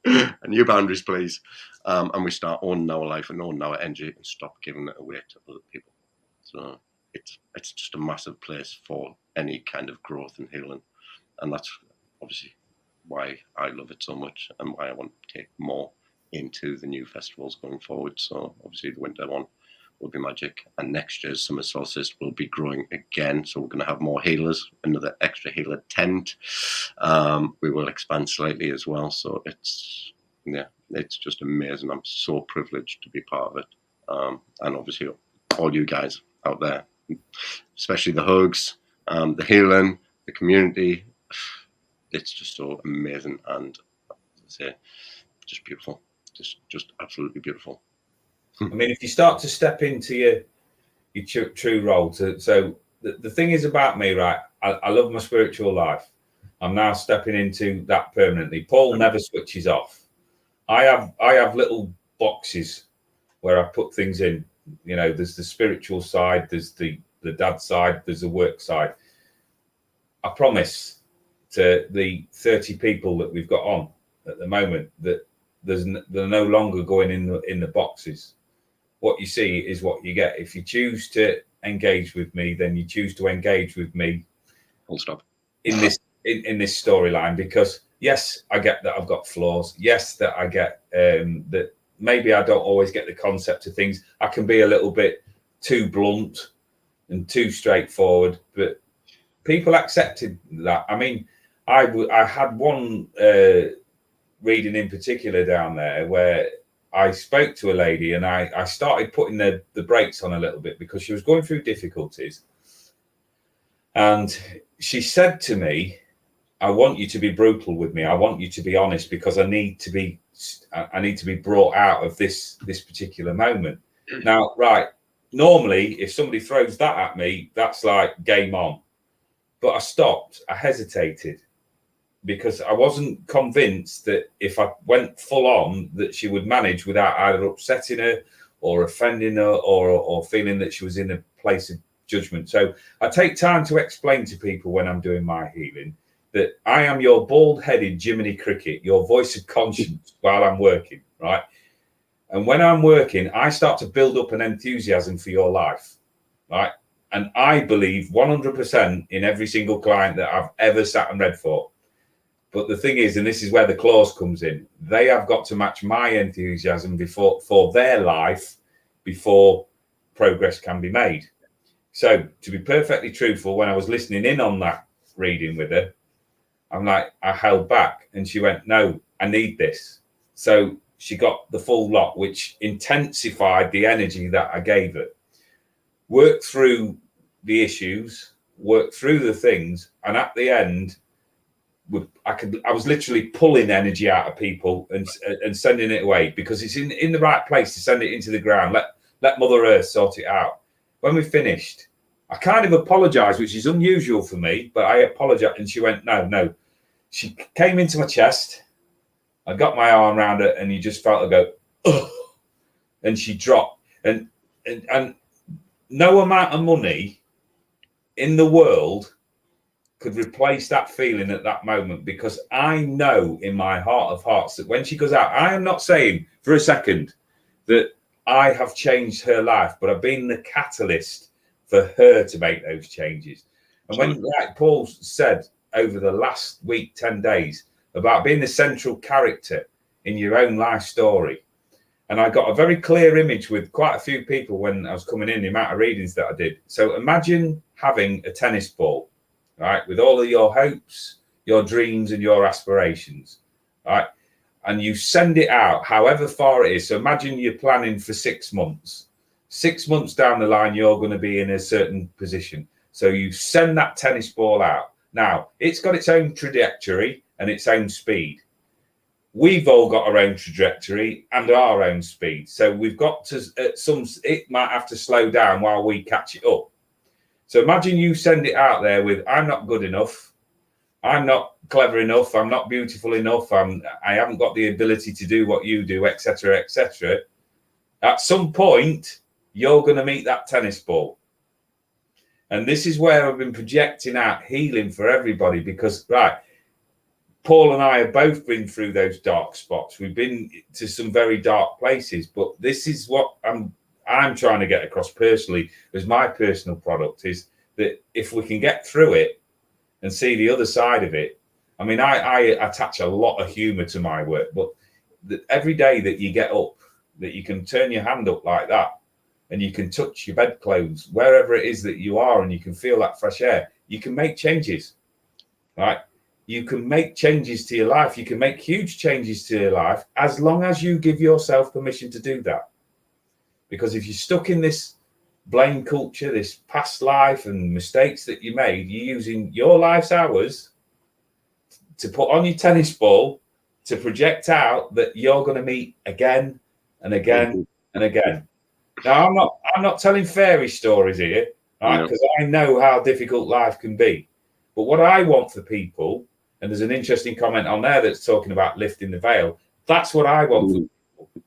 And new boundaries, please. And we start owning our life and owning our energy and stop giving it away to other people. So it's just a massive place for any kind of growth and healing. And that's obviously why I love it so much and why I want to take more into the new festivals going forward. So obviously the winter one will be magic, and next year's summer solstice will be growing again. So we're going to have more healers, another extra healer tent. We will expand slightly as well. So it's just amazing. I'm so privileged to be part of it. And obviously all you guys out there, especially the hugs, the healing, the community. It's just so amazing and, as I say, just beautiful. Just absolutely beautiful. I mean, if you start to step into your true role, so the thing is about me, right? I love my spiritual life. I'm now stepping into that permanently. Paul never switches off. I have little boxes where I put things in. You know, there's the spiritual side, there's the dad side, there's the work side. I promise to the 30 people that we've got on at the moment that they're no longer going in the boxes. What you see is what you get. If you choose to engage with me, then you choose to engage with me. Full stop. In this storyline, because yes, I get that I've got flaws. Yes, that I get that maybe I don't always get the concept of things. I can be a little bit too blunt. and too straightforward. But people accepted that. I mean, I had one reading in particular down there where I spoke to a lady and I started putting the brakes on a little bit because she was going through difficulties. And she said to me, I want you to be brutal with me. I want you to be honest because I need to be brought out of this particular moment. Now, right, normally if somebody throws that at me, that's like game on. But I stopped, I hesitated because I wasn't convinced that if I went full on that she would manage without either upsetting her or offending her or feeling that she was in a place of judgment. So I take time to explain to people when I'm doing my healing that I am your bald-headed Jiminy Cricket, your voice of conscience while I'm working, right? And when I'm working, I start to build up an enthusiasm for your life, right? And I believe 100% in every single client that I've ever sat and read for. But the thing is, and this is where the clause comes in, they have got to match my enthusiasm for their life before progress can be made. So to be perfectly truthful, when I was listening in on that reading with her, I'm like, I held back and she went, no, I need this. So she got the full lot, which intensified the energy that I gave her. Worked through the issues, worked through the things. And at the end, I was literally pulling energy out of people and sending it away because it's in the right place to send it into the ground. Let Mother Earth sort it out. When we finished, I kind of apologized, which is unusual for me, but I apologized. And she went, no. She came into my chest. I got my arm around her and you just felt her go, ugh, and she dropped. And no amount of money in the world could replace that feeling at that moment, because I know in my heart of hearts that when she goes out, I am not saying for a second that I have changed her life, but I've been the catalyst for her to make those changes. And when, like Paul said over the last week, 10 days, about being the central character in your own life story, and I got a very clear image with quite a few people when I was coming in, the amount of readings that I did. So imagine having a tennis ball, right, with all of your hopes, your dreams and your aspirations, right? And you send it out however far it is. So imagine you're planning for 6 months. 6 months down the line, you're going to be in a certain position. So you send that tennis ball out. Now, it's got its own trajectory and its own speed. We've all got our own trajectory and our own speed. So we've got to, it might have to slow down while we catch it up. So imagine you send it out there with, I'm not good enough. I'm not clever enough. I'm not beautiful enough. I haven't got the ability to do what you do, etc., etc. At some point, you're going to meet that tennis ball. And this is where I've been projecting out healing for everybody, because, right, Paul and I have both been through those dark spots. We've been to some very dark places, but this is what I'm trying to get across personally as my personal product, is that if we can get through it and see the other side of it. I mean, I attach a lot of humor to my work, but every day that you get up, that you can turn your hand up like that and you can touch your bedclothes, wherever it is that you are, and you can feel that fresh air, you can make changes, right? You can make changes to your life. You can make huge changes to your life as long as you give yourself permission to do that. Because if you're stuck in this blame culture, this past life and mistakes that you made, you're using your life's hours to put on your tennis ball to project out that you're going to meet again and again and again. Now, I'm not telling fairy stories here, right? Because I know how difficult life can be. But what I want for people, and there's an interesting comment on there that's talking about lifting the veil. That's what I want for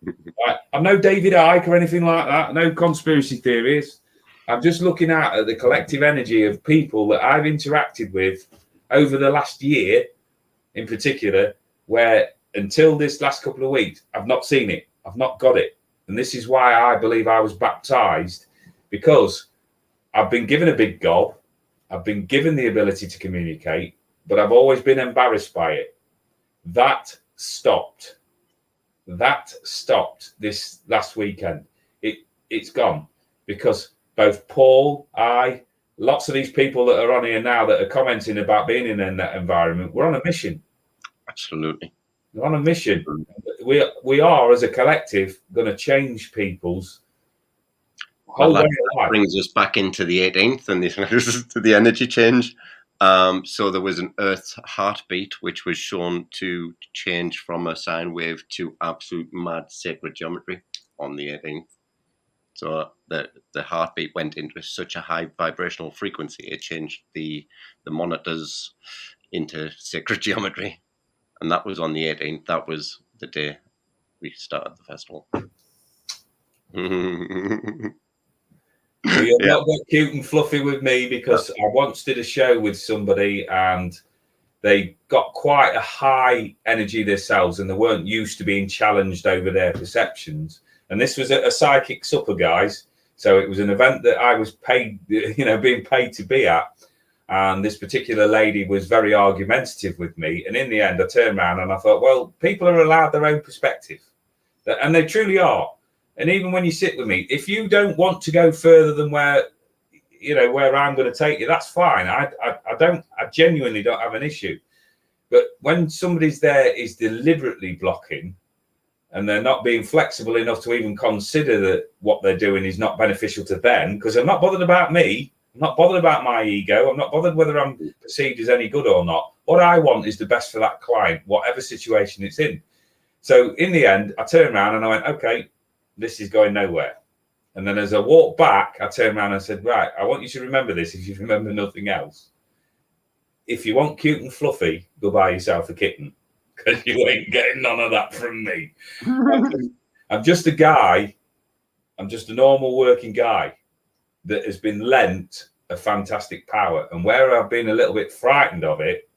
people. Right? I'm no David Icke or anything like that. No conspiracy theories. I'm just looking at the collective energy of people that I've interacted with over the last year, in particular, where until this last couple of weeks, I've not seen it. I've not got it. And this is why I believe I was baptized, because I've been given a big gob. I've been given the ability to communicate, but I've always been embarrassed by it. That stopped. That stopped this last weekend. It's gone, because both Paul, lots of these people that are on here now that are commenting about being in that environment. We're on a mission. Absolutely. We're on a mission. We are, as a collective, going to change people's whole way of life. Brings us back into the 18th and to the energy change. So there was an Earth heartbeat, which was shown to change from a sine wave to absolute mad sacred geometry on the 18th. So the heartbeat went into such a high vibrational frequency, it changed the monitors into sacred geometry. And that was on the 18th. That was the day we started the festival. So you'll not get cute and fluffy with me, because I once did a show with somebody and they got quite a high energy themselves and they weren't used to being challenged over their perceptions. And this was a psychic supper, guys. So it was an event that I was paid, being paid to be at. And this particular lady was very argumentative with me. And in the end, I turned around and I thought, well, people are allowed their own perspective. And they truly are. And even when you sit with me, if you don't want to go further than where I'm going to take you, that's fine. I genuinely don't have an issue. But when somebody's there is deliberately blocking and they're not being flexible enough to even consider that what they're doing is not beneficial to them, because I'm not bothered about me. I'm not bothered about my ego. I'm not bothered whether I'm perceived as any good or not. What I want is the best for that client, whatever situation it's in. So in the end, I turned around and I went, okay, this is going nowhere. And then as I walked back, I turned around and said, right, I want you to remember this if you remember nothing else. If you want cute and fluffy, go buy yourself a kitten, because you ain't getting none of that from me. I'm just a guy. I'm just a normal working guy that has been lent a fantastic power. And where I've been a little bit frightened of it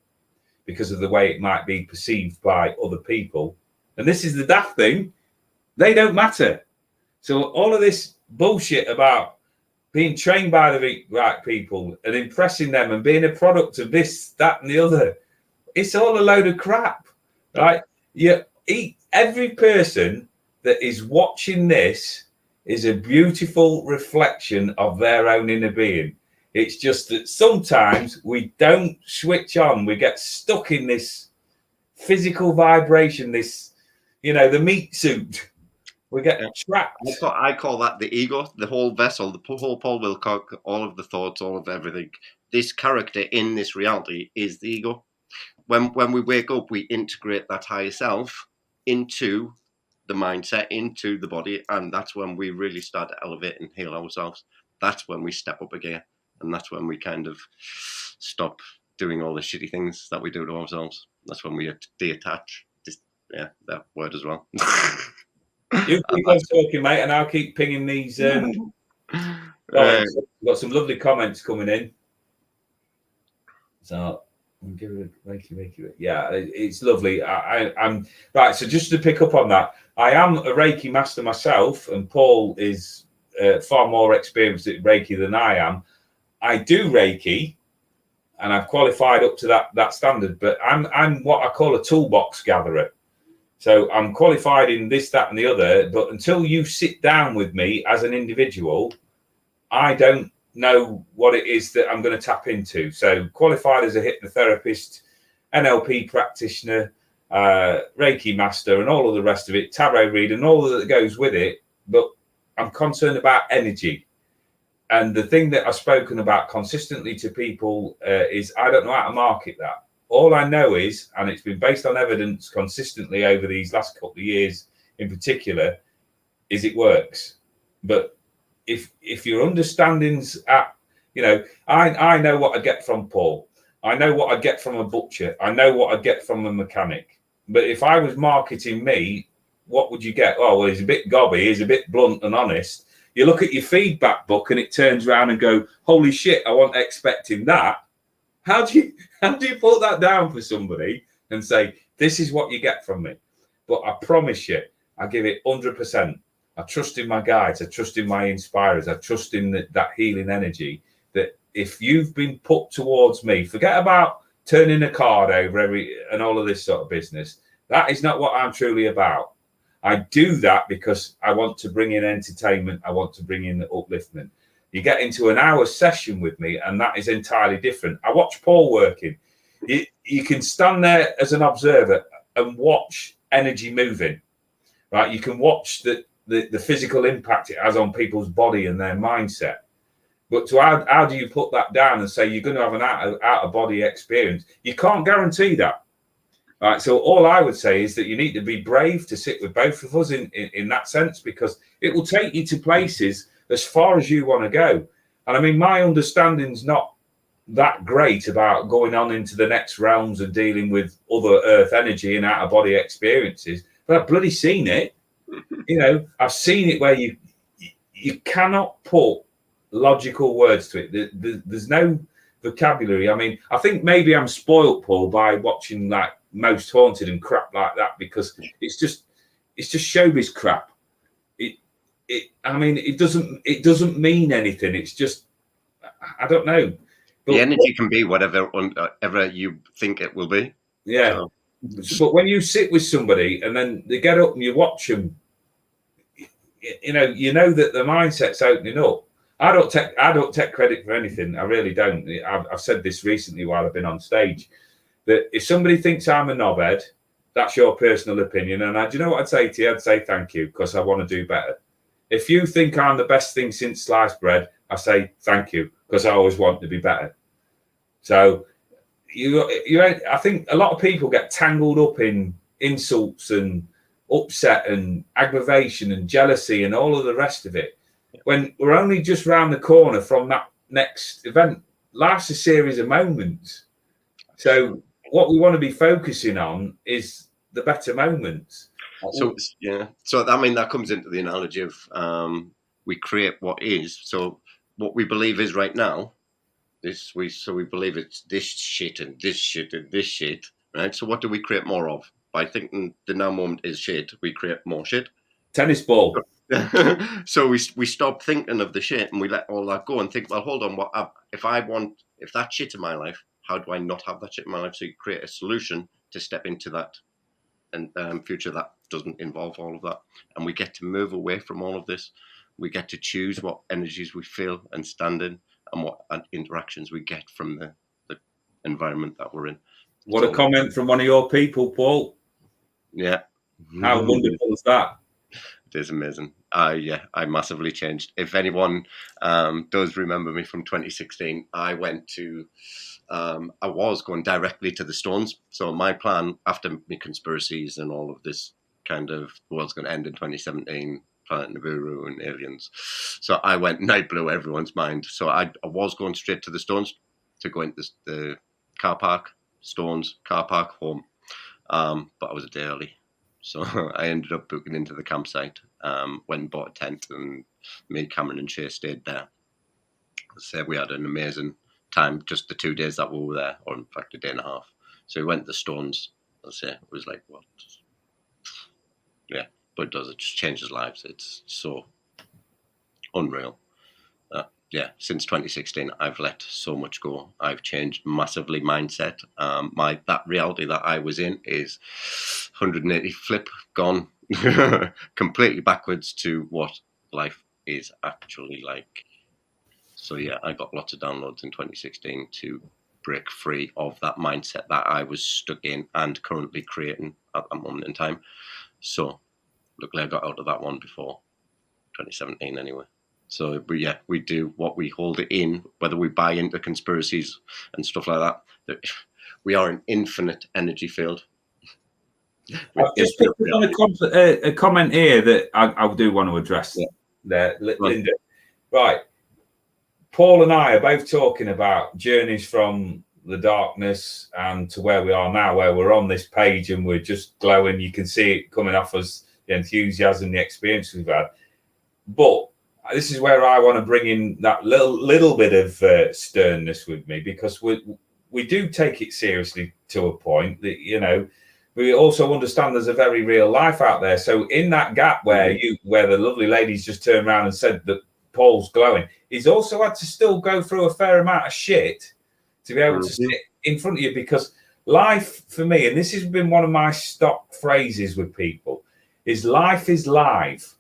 because of the way it might be perceived by other people, and this is the daft thing, they don't matter. So all of this bullshit about being trained by the right people and impressing them and being a product of this, that, and the other, it's all a load of crap, right? Every person that is watching this is a beautiful reflection of their own inner being. It's just that sometimes we don't switch on. We get stuck in this physical vibration, this, the meat suit. We get trapped. I call that the ego, the whole vessel, the whole Paul Willcock, all of the thoughts, all of everything. This character in this reality is the ego. When we wake up, we integrate that higher self into the mindset, into the body, and that's when we really start to elevate and heal ourselves. That's when we step up again, and that's when we kind of stop doing all the shitty things that we do to ourselves. That's when we detach. That word as well. You keep on talking, mate, and I'll keep pinging these. We've got some lovely comments coming in. So give it a yeah, it's lovely. I'm right. So just to pick up on that, I am a Reiki master myself, and Paul is far more experienced at Reiki than I am. I do Reiki, and I've qualified up to that standard. But I'm what I call a toolbox gatherer. So I'm qualified in this, that, and the other. But until you sit down with me as an individual, I don't know what it is that I'm going to tap into. So qualified as a hypnotherapist, NLP practitioner, Reiki master, and all of the rest of it, tarot reader, and all that goes with it. But I'm concerned about energy. And the thing that I've spoken about consistently to people is I don't know how to market that. All I know is, and it's been based on evidence consistently over these last couple of years in particular, is it works. But if your understandings at, I know what I get from Paul. I know what I get from a butcher. I know what I get from a mechanic. But if I was marketing me, what would you get? Oh, well, he's a bit gobby. He's a bit blunt and honest. You look at your feedback book and it turns around and go, holy shit, I wasn't expecting that. How do you put that down for somebody and say, this is what you get from me? But I promise you, I give it 100%. I trust in my guides. I trust in my inspirers. I trust in that healing energy, that if you've been put towards me, forget about turning a card over and all of this sort of business. That is not what I'm truly about. I do that because I want to bring in entertainment. I want to bring in the upliftment. You get into an hour session with me, and that is entirely different. I watch Paul working. You can stand there as an observer and watch energy moving, right? You can watch the physical impact it has on people's body and their mindset. But how do you put that down and say you're going to have an out of body experience? You can't guarantee that. Right, so all I would say is that you need to be brave to sit with both of us in that sense, because it will take you to places as far as you want to go. And I mean, my understanding's not that great about going on into the next realms and dealing with other earth energy and out of body experiences, but I've bloody seen it. You know, I've seen it where you cannot put logical words to it. There's no vocabulary. I mean, I think maybe I'm spoilt, Paul, by watching like Most Haunted and crap like that, because it's just showbiz crap. I mean, it doesn't mean anything. It's just, I don't know. But the energy can be whatever you think it will be. Yeah. So, but when you sit with somebody and then they get up and you watch them, you know that the mindset's opening up. I don't take credit for anything. I really don't. I've said this recently while I've been on stage, that if somebody thinks I'm a knobhead, that's your personal opinion. And do you know what I'd say to you? I'd say thank you, because I want to do better. If you think I'm the best thing since sliced bread, I say thank you, because I always want to be better. So I think a lot of people get tangled up in insults and upset and aggravation and jealousy and all of the rest of it, when we're only just round the corner from that next event. Life's a series of moments. So what we want to be focusing on is the better moments. So I mean, that comes into the analogy of we create what is. So what we believe is right now, we believe it's this shit and this shit and this shit, right? So what do we create more of? By thinking the now moment is shit, we create more shit. Tennis ball. So we stop thinking of the shit and we let all that go and think, well, hold on, if that shit in my life, how do I not have that shit in my life? So you create a solution to step into that and future that doesn't involve all of that. And we get to move away from all of this. We get to choose what energies we feel and stand in, and what interactions we get from the environment that we're in. What a comment from one of your people, Paul. Yeah. How wonderful is that? It is amazing. I massively changed. If anyone does remember me from 2016, I was going directly to the stones. So my plan, after my conspiracies and all of this kind of the world's going to end in 2017, Planet Nibiru and aliens. So I went and I blew everyone's mind. So I was going straight to the stones, to go into the car park, stones, car park, home. But I was a day early. So I ended up booking into the campsite, went and bought a tent, and me, Cameron and Shay stayed there. So we had an amazing time, just the 2 days that we were there, or in fact a day and a half. So we went to the stones. It was like, what? Yeah, but it just changes lives. It's so unreal. Since 2016, I've let so much go. I've changed massively mindset. That reality that I was in is 180 flip gone, completely backwards to what life is actually like. So yeah, I got lots of downloads in 2016 to break free of that mindset that I was stuck in and currently creating at that moment in time. So luckily I got out of that one before 2017 anyway. So, but yeah, we do what we hold it in, whether we buy into conspiracies and stuff like that. We are an infinite energy field. I've just picked up on a comment here that I do want to address. Yeah. There, Linda. Right. Paul and I are both talking about journeys from the darkness and to where we are now, where we're on this page and we're just glowing. You can see it coming off us, the enthusiasm, the experience we've had. But this is where I want to bring in that little bit of sternness with me, because we do take it seriously to a point that, we also understand there's a very real life out there. So in that gap where the lovely ladies just turned around and said that Paul's glowing, he's also had to still go through a fair amount of shit to be able to sit in front of you, because life for me, and this has been one of my stock phrases with people, is life is live,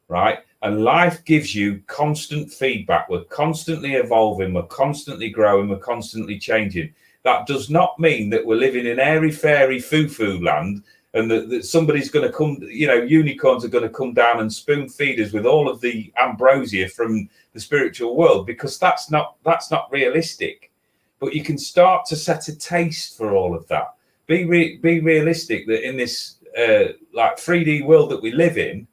right? And life gives you constant feedback. We're constantly evolving, we're constantly growing, we're constantly changing. That does not mean that we're living in airy-fairy foo-foo land and that somebody's going to come, you know, unicorns are going to come down and spoon feed us with all of the ambrosia from the spiritual world, because that's not realistic. But you can start to set a taste for all of that. Be realistic that in this like 3D world that we live in,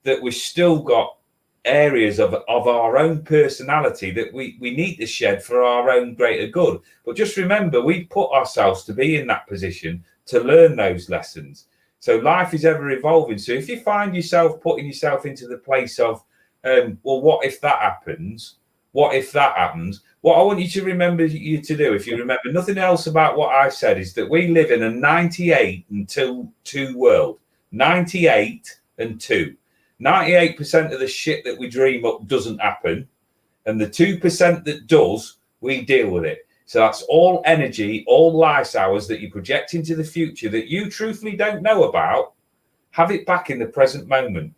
that we've still got areas of our own personality that we need to shed for our own greater good. But just remember, we put ourselves to be in that position to learn those lessons. So life is ever evolving. So if you find yourself putting yourself into the place of, well, what if that happens? What if that happens? What I want you to remember you to do, if you remember nothing else about what I said, is that we live in a 98 and 2 world. 98 and 2. 98% of the shit that we dream up doesn't happen, and the 2% that does, we deal with it. So that's all energy, all life hours that you project into the future that you truthfully don't know about. Have it back in the present moment.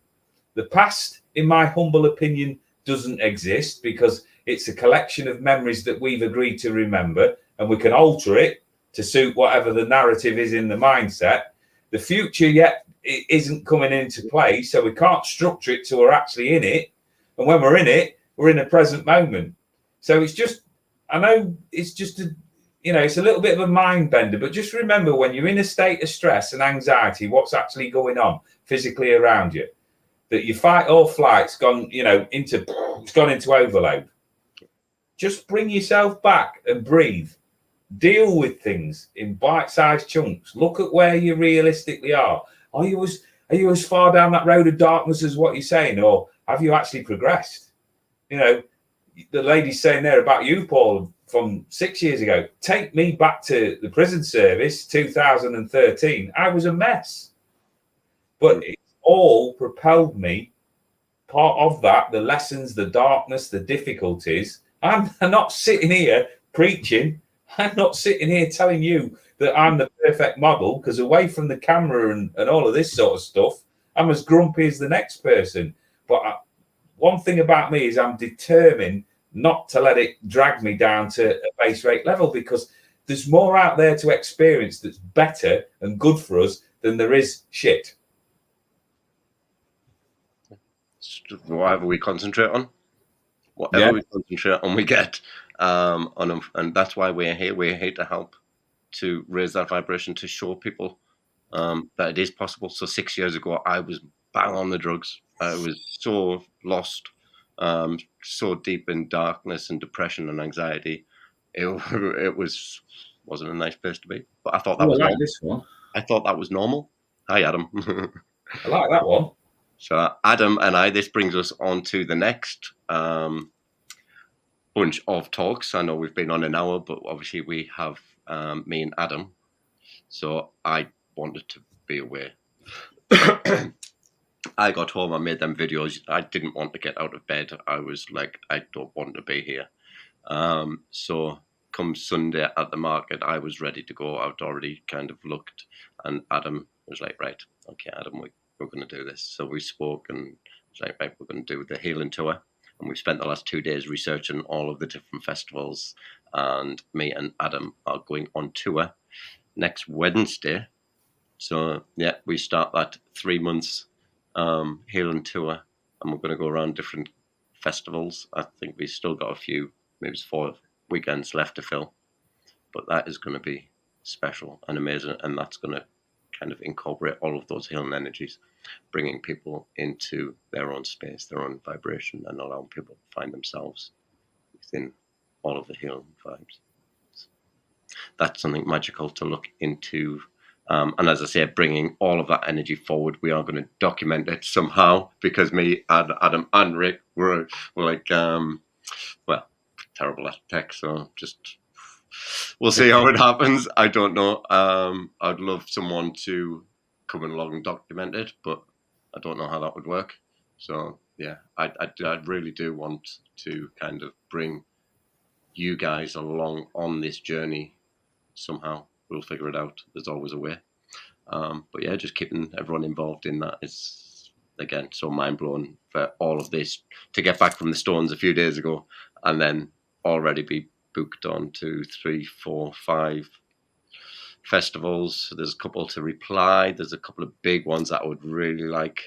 The past, in my humble opinion, doesn't exist, because it's a collection of memories that we've agreed to remember, and we can alter it to suit whatever the narrative is in the mindset. The future yet it isn't coming into play, so we can't structure it till we're actually in it. And when we're in it, we're in the present moment. So it's just, I know it's just a, you know, it's a little bit of a mind bender, but just remember, when you're in a state of stress and anxiety, what's actually going on physically around you, that your fight or flight's gone, you know, it's gone into overload. Just bring yourself back and breathe. Deal with things in bite-sized chunks. Look at where you realistically are. Are you as far down that road of darkness as what you're saying, or have you actually progressed? You know, the lady's saying there about you, Paul, from 6 years ago. Take me back to the prison service, 2013. I was a mess, but it all propelled me. Part of that, the lessons, the darkness, the difficulties. I'm not sitting here preaching. I'm not sitting here telling you that I'm the perfect model, because away from the camera and all of this sort of stuff, I'm as grumpy as the next person. But one thing about me is I'm determined not to let it drag me down to a base rate level, because there's more out there to experience that's better and good for us than there is shit. Whatever we concentrate on, we concentrate on, we get. And that's why we're here. We're here to help, to raise that vibration, to show people that it is possible. So 6 years ago, I was bang on the drugs. I was so lost, so deep in darkness and depression and anxiety. It wasn't a nice place to be. But I thought that was like normal. this one. I thought that was normal. Hi, Adam. I like that one. So Adam and I, this brings us on to the next bunch of talks. I know we've been on an hour, but obviously we have me and Adam. So I wanted to be aware. I got home, I made them videos. I didn't want to get out of bed. I was like, I don't want to be here. So come Sunday at the market, I was ready to go. I'd already kind of looked, and Adam was like, right, okay, Adam, we're going to do this. So we spoke, and it's like, right, we're going to do the healing tour. And we've spent the last 2 days researching all of the different festivals. And me and Adam are going on tour next Wednesday. So yeah, we start that 3 months healing tour, and we're going to go around different festivals. I think we've still got a few, maybe 4 weekends left to fill, but that is going to be special and amazing, and that's going to kind of incorporate all of those healing energies, bringing people into their own space, their own vibration, and allowing people to find themselves within all of the healing vibes. That's something magical to look into. And as I say, bringing all of that energy forward, we are going to document it somehow, because me, Adam, and Rick were like, well, terrible at tech. So just, we'll see how it happens. I don't know. I'd love someone to come along and document it, but I don't know how that would work. So yeah, I really do want to kind of bring you guys along on this journey somehow. We'll figure it out. There's always a way. But yeah, just keeping everyone involved in that is again, so mind blown for all of this to get back from the Stones a few days ago and then already be booked on to 3, 4, 5 festivals. There's a couple to reply. There's a couple of big ones that I would really like.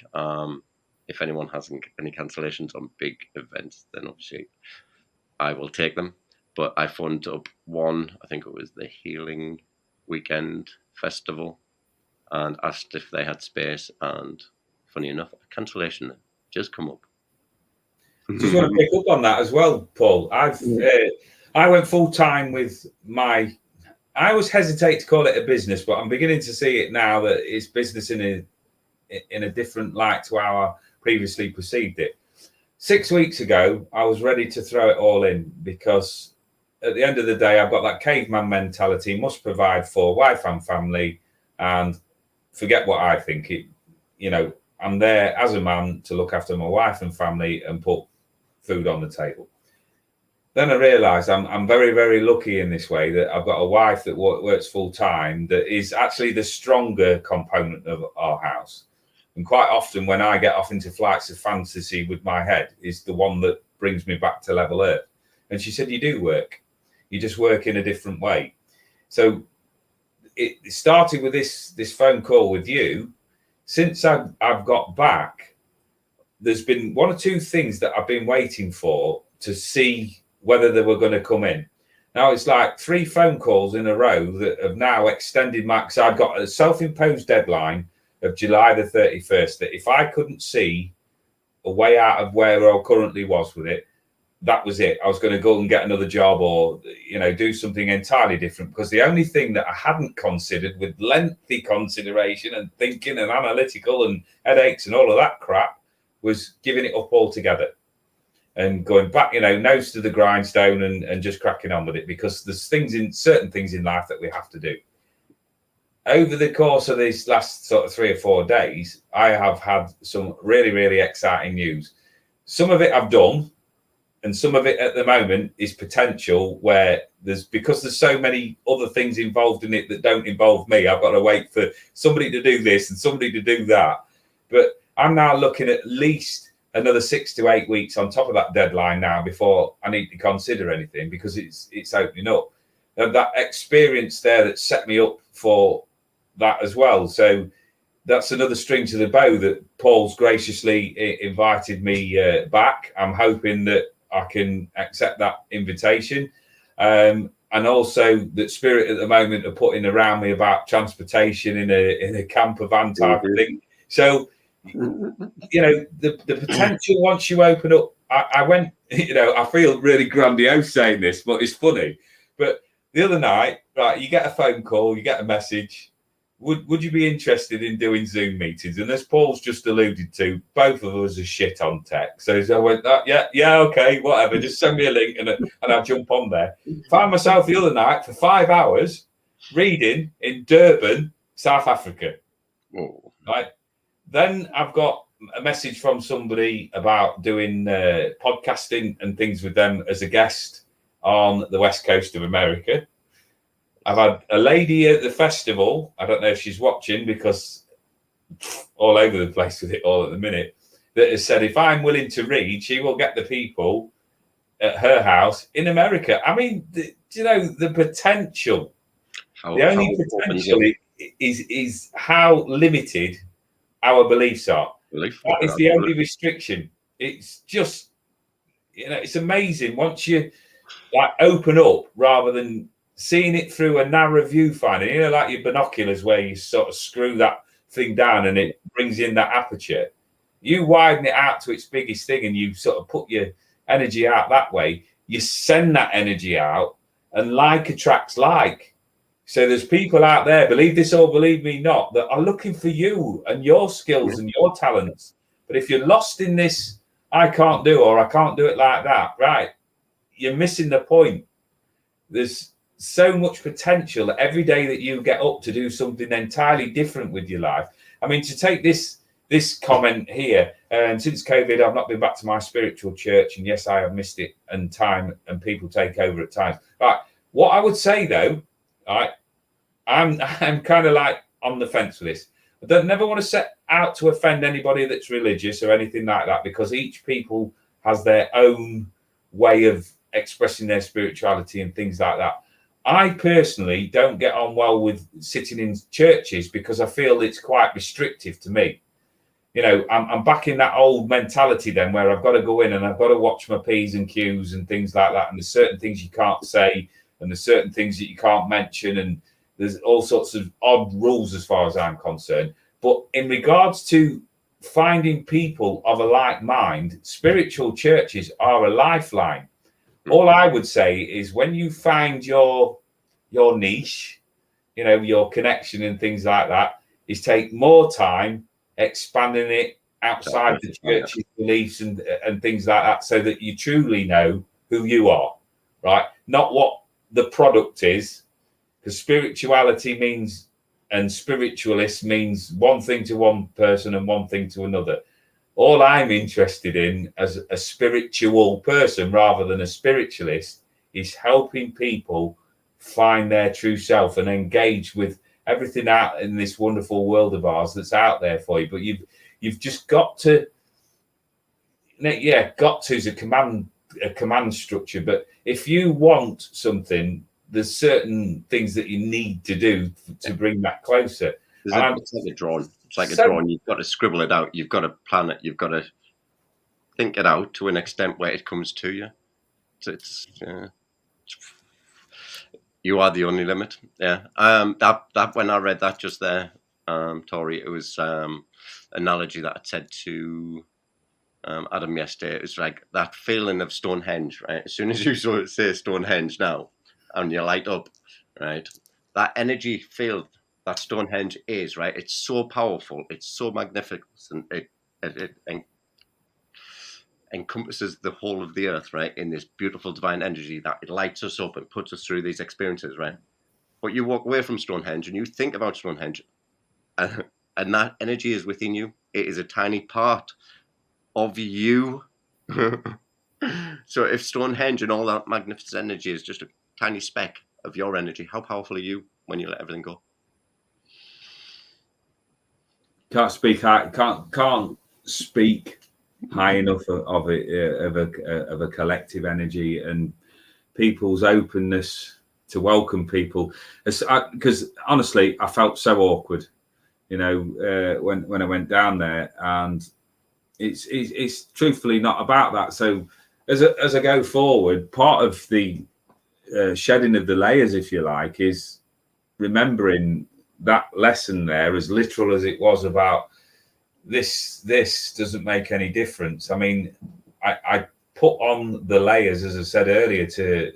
If anyone has any cancellations on big events, then obviously I will take them. But I phoned up one, I think it was the Healing Weekend Festival, and asked if they had space. And funny enough, a cancellation just come up. Just want to pick up on that as well, Paul. I went full time with my. I always hesitate to call it a business, but I'm beginning to see it now that it's business in a different light to how I previously perceived it. 6 weeks ago, I was ready to throw it all in because at the end of the day, I've got that caveman mentality, must provide for wife and family, and forget what I think. I'm there as a man to look after my wife and family and put food on the table. Then I realised I'm very, very lucky in this way that I've got a wife that works full time that is actually the stronger component of our house. And quite often when I get off into flights of fantasy with my head is the one that brings me back to level earth. And she said, you do work. You just work in a different way. So it started with this phone call with you. Since I've got back, there's been one or two things that I've been waiting for to see whether they were going to come in. Now it's like 3 phone calls in a row that have now extended because I've got a self-imposed deadline of July the 31st that if I couldn't see a way out of where I currently was with it, that was it. I was going to go and get another job or, do something entirely different, because the only thing that I hadn't considered with lengthy consideration and thinking and analytical and headaches and all of that crap was giving it up altogether and going back, nose to the grindstone and just cracking on with it, because there's certain things in life that we have to do. Over the course of these last sort of 3 or 4 days, I have had some really, really exciting news. Some of it I've done, and some of it at the moment is potential where because there's so many other things involved in it that don't involve me. I've got to wait for somebody to do this and somebody to do that. But I'm now looking at least another 6 to 8 weeks on top of that deadline now before I need to consider anything, because it's opening up. And that experience there that set me up for that as well. So that's another string to the bow that Paul's graciously invited me back. I'm hoping that I can accept that invitation. And also that Spirit at the moment are putting around me about transportation in a camper van type of thing. So, the potential once you open up, I went, I feel really grandiose saying this, but it's funny. But the other night, right, you get a phone call, you get a message. Would you be interested in doing Zoom meetings? And as Paul's just alluded to, both of us are shit on tech. So I went, yeah, okay, whatever. Just send me a link and I'll jump on there. Found myself the other night for 5 hours reading in Durban, South Africa. Whoa. Right. Then I've got a message from somebody about doing podcasting and things with them as a guest on the West Coast of America. I've had a lady at the festival, I don't know if she's watching because all over the place with it all at the minute, that has said if I'm willing to read, she will get the people at her house in America. I mean, the potential. The only potential is how limited our beliefs are. That is the only restriction. It's just, it's amazing once you open up rather than seeing it through a narrow viewfinder, like your binoculars where you sort of screw that thing down and it brings in that aperture. You widen it out to its biggest thing and you sort of put your energy out that way. You send that energy out and like attracts like. So there's people out there, believe this or believe me not, that are looking for you and your skills and your talents. But if you're lost in this, I can't do, or I can't do it like that, right, you're missing the point. There's so much potential every day that you get up to do something entirely different with your life. I mean, to take this comment here, and since COVID, I've not been back to my spiritual church, and yes, I have missed it, and time and people take over at times. Right, what I would say though, right, I'm kind of like on the fence with this. I never want to set out to offend anybody that's religious or anything like that, because each people has their own way of expressing their spirituality and things like that. I personally don't get on well with sitting in churches because I feel it's quite restrictive to me. You know, I'm back in that old mentality then, where I've got to go in and I've got to watch my P's and Q's and things like that. And there's certain things you can't say, and there's certain things that you can't mention, and there's all sorts of odd rules as far as I'm concerned. But in regards to finding people of a like mind, spiritual churches are a lifeline. All I would say is, when you find your niche, you know, your connection and things like that, is take more time expanding it outside the church's beliefs and things like that, so that you truly know who you are, right? Not what the product is, because spirituality means, and spiritualist means one thing to one person and one thing to another. All I'm interested in as a spiritual person rather than a spiritualist is helping people find their true self and engage with everything out in this wonderful world of ours that's out there for you. But you've just got to, got to is a command structure. But if you want something, there's certain things that you need to do to bring that closer. It's like a drawing. It's like a drawing. You've got to scribble it out. You've got to plan it. You've got to think it out to an extent where it comes to you. So you are the only limit. Yeah. That when I read that just there, Tori, it was analogy that I said to Adam yesterday. It was like that feeling of Stonehenge, right? As soon as you say Stonehenge now, and you light up, right? That energy field that Stonehenge is, right? It's so powerful. It's so magnificent. It encompasses the whole of the earth, right? In this beautiful divine energy that it lights us up and puts us through these experiences, right? But you walk away from Stonehenge and you think about Stonehenge, and that energy is within you. It is a tiny part of you. So if Stonehenge and all that magnificent energy is just a tiny speck of your energy, how powerful are you when you let everything go? Can't speak high enough of it, of a collective energy and people's openness to welcome people. Because honestly, I felt so awkward, you know, when I went down there, and it's truthfully not about that. So as I go forward, part of the shedding of the layers, if you like, is remembering that lesson there, as literal as it was, about this doesn't make any difference. I mean, I put on the layers, as I said earlier, to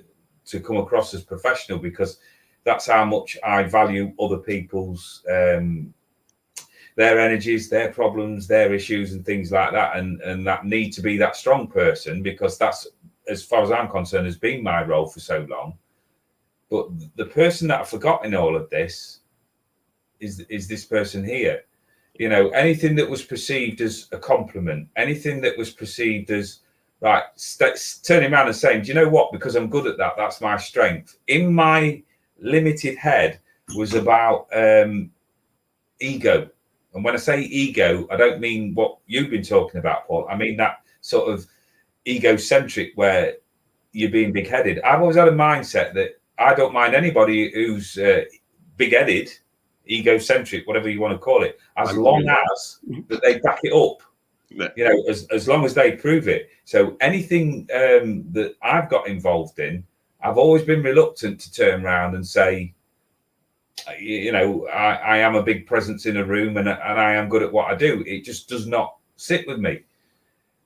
come across as professional, because that's how much I value other people's their energies, their problems, their issues and things like that, and that need to be that strong person, because that's, as far as I'm concerned, has been my role for so long. But the person that I've forgotten all of this is this person here. You know, anything that was perceived as a compliment, anything that was perceived as, right, turning around and saying, do you know what, because I'm good at that, that's my strength, in my limited head, was about ego. And when I say ego, I don't mean what you've been talking about, Paul. I mean that sort of egocentric, where you're being big-headed. I've always had a mindset that I don't mind anybody who's big-headed, egocentric, whatever you want to call it, as long as that they back it up. Yeah. You know, as long as they prove it. So anything that I've got involved in, I've always been reluctant to turn around and say, you know, I am a big presence in a room, and I am good at what I do. It just does not sit with me.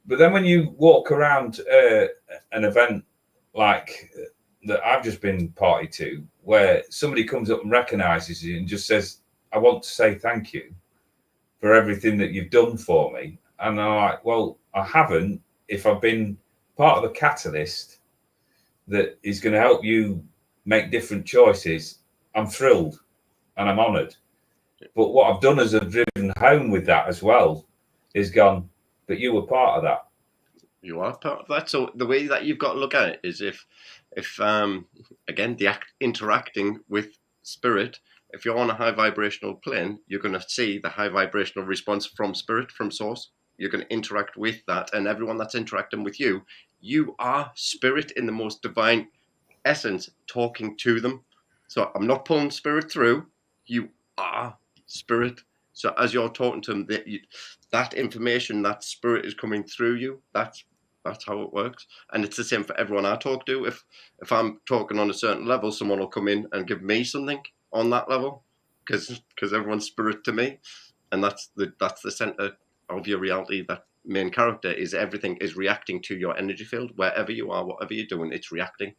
But then when you walk around an event like that I've just been party to, where somebody comes up and recognizes you and just says, I want to say thank you for everything that you've done for me. And I'm like, well, I haven't, if I've been part of a catalyst that is going to help you make different choices. I'm thrilled and I'm honoured. But what I've done is I've driven home with that as well, is gone, but you were part of that. You are part of that. So the way that you've got to look at it is if again, interacting with spirit if you're on a high vibrational plane, you're going to see the high vibrational response from spirit, from source. You're going to interact with that, and everyone that's interacting with you, you are spirit in the most divine essence talking to them. So I'm not pulling spirit through. You are spirit. So as you're talking to them, that information, that spirit is coming through you. That's how it works. And it's the same for everyone I talk to. If I'm talking on a certain level, someone will come in and give me something on that level, because everyone's spirit to me, and that's the center of your reality. That main character is everything is reacting to your energy field wherever you are, whatever you're doing, it's reacting.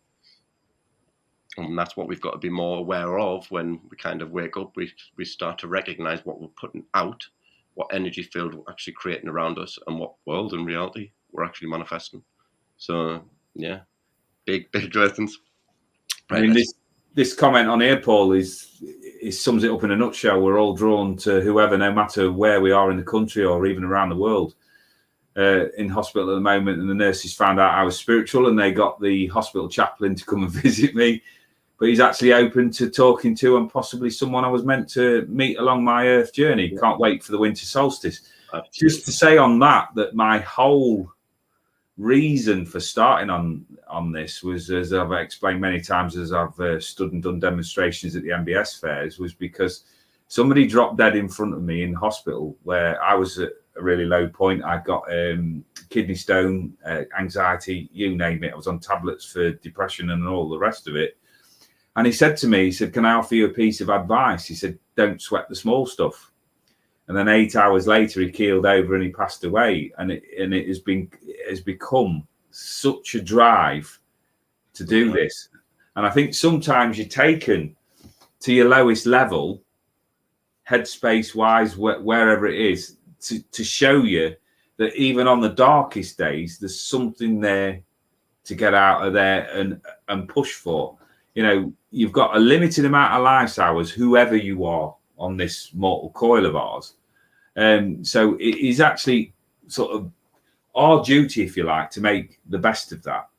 And that's what we've got to be more aware of when we kind of wake up. We start to recognize what we're putting out, what energy field we're actually creating around us, and what world in reality we're actually manifesting. So yeah, big lessons. Right, I mean, this comment on here, Paul, is sums it up in a nutshell. We're all drawn to whoever, no matter where we are in the country or even around the world. In hospital at the moment, and the nurses found out I was spiritual, and they got the hospital chaplain to come and visit me. But he's actually open to talking to and possibly someone I was meant to meet along my earth journey. Can't wait for the winter solstice. Absolutely. Just to say on that my whole reason for starting on this was, as I've explained many times as I've stood and done demonstrations at the MBS fairs, was because somebody dropped dead in front of me in hospital where I was at a really low point. I got kidney stone, anxiety, you name it. I was on tablets for depression and all the rest of it. And he said to me, he said, "Can I offer you a piece of advice?" He said, "Don't sweat the small stuff." And then 8 hours later, he keeled over and he passed away. And it has become such a drive to do this. And I think sometimes you're taken to your lowest level, headspace wise, wherever it is, to show you that even on the darkest days, there's something there to get out of there and push for. You know, you've got a limited amount of life hours, whoever you are on this mortal coil of ours. So it is actually sort of our duty, if you like, to make the best of that.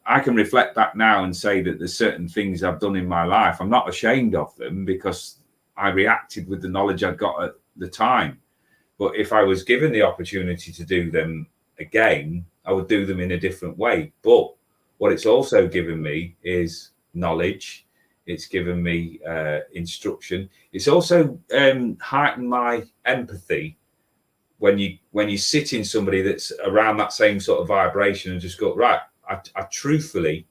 I can reflect back now and say that there's certain things I've done in my life. I'm not ashamed of them because I reacted with the knowledge I'd got at the time. But if I was given the opportunity to do them again, I would do them in a different way. But what it's also given me is knowledge. It's given me instruction. It's also heightened my empathy when you sit in somebody that's around that same sort of vibration and just go, right, I truthfully